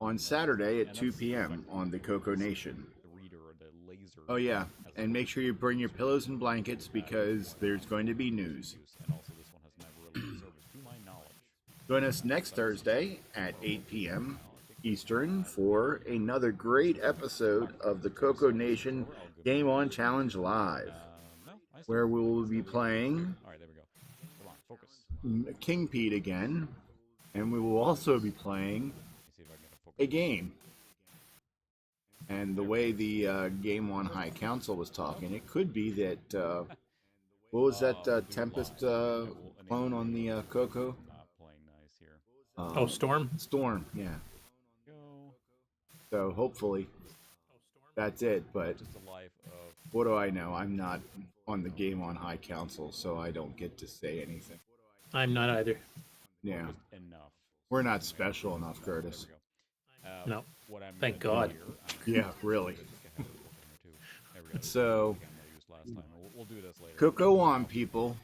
on Saturday at 2 p.m. on the CoCo Nation. Oh yeah, and make sure you bring your pillows and blankets because there's going to be news. Join us next Thursday at 8 p.m. Eastern for another great episode of the CoCo Nation Game On Challenge Live, where we will be playing Kingpede again, and we will also be playing a game. And the way the Game On High Council was talking, it could be that what was that Tempest clone on the CoCo? Storm? Storm, yeah. So hopefully that's it, but what do I know? I'm not on the Game On High Council, so I don't get to say anything. I'm not either. Yeah. We're not special enough, Curtis. No. Thank God. Yeah, really. So, CoCo on, people.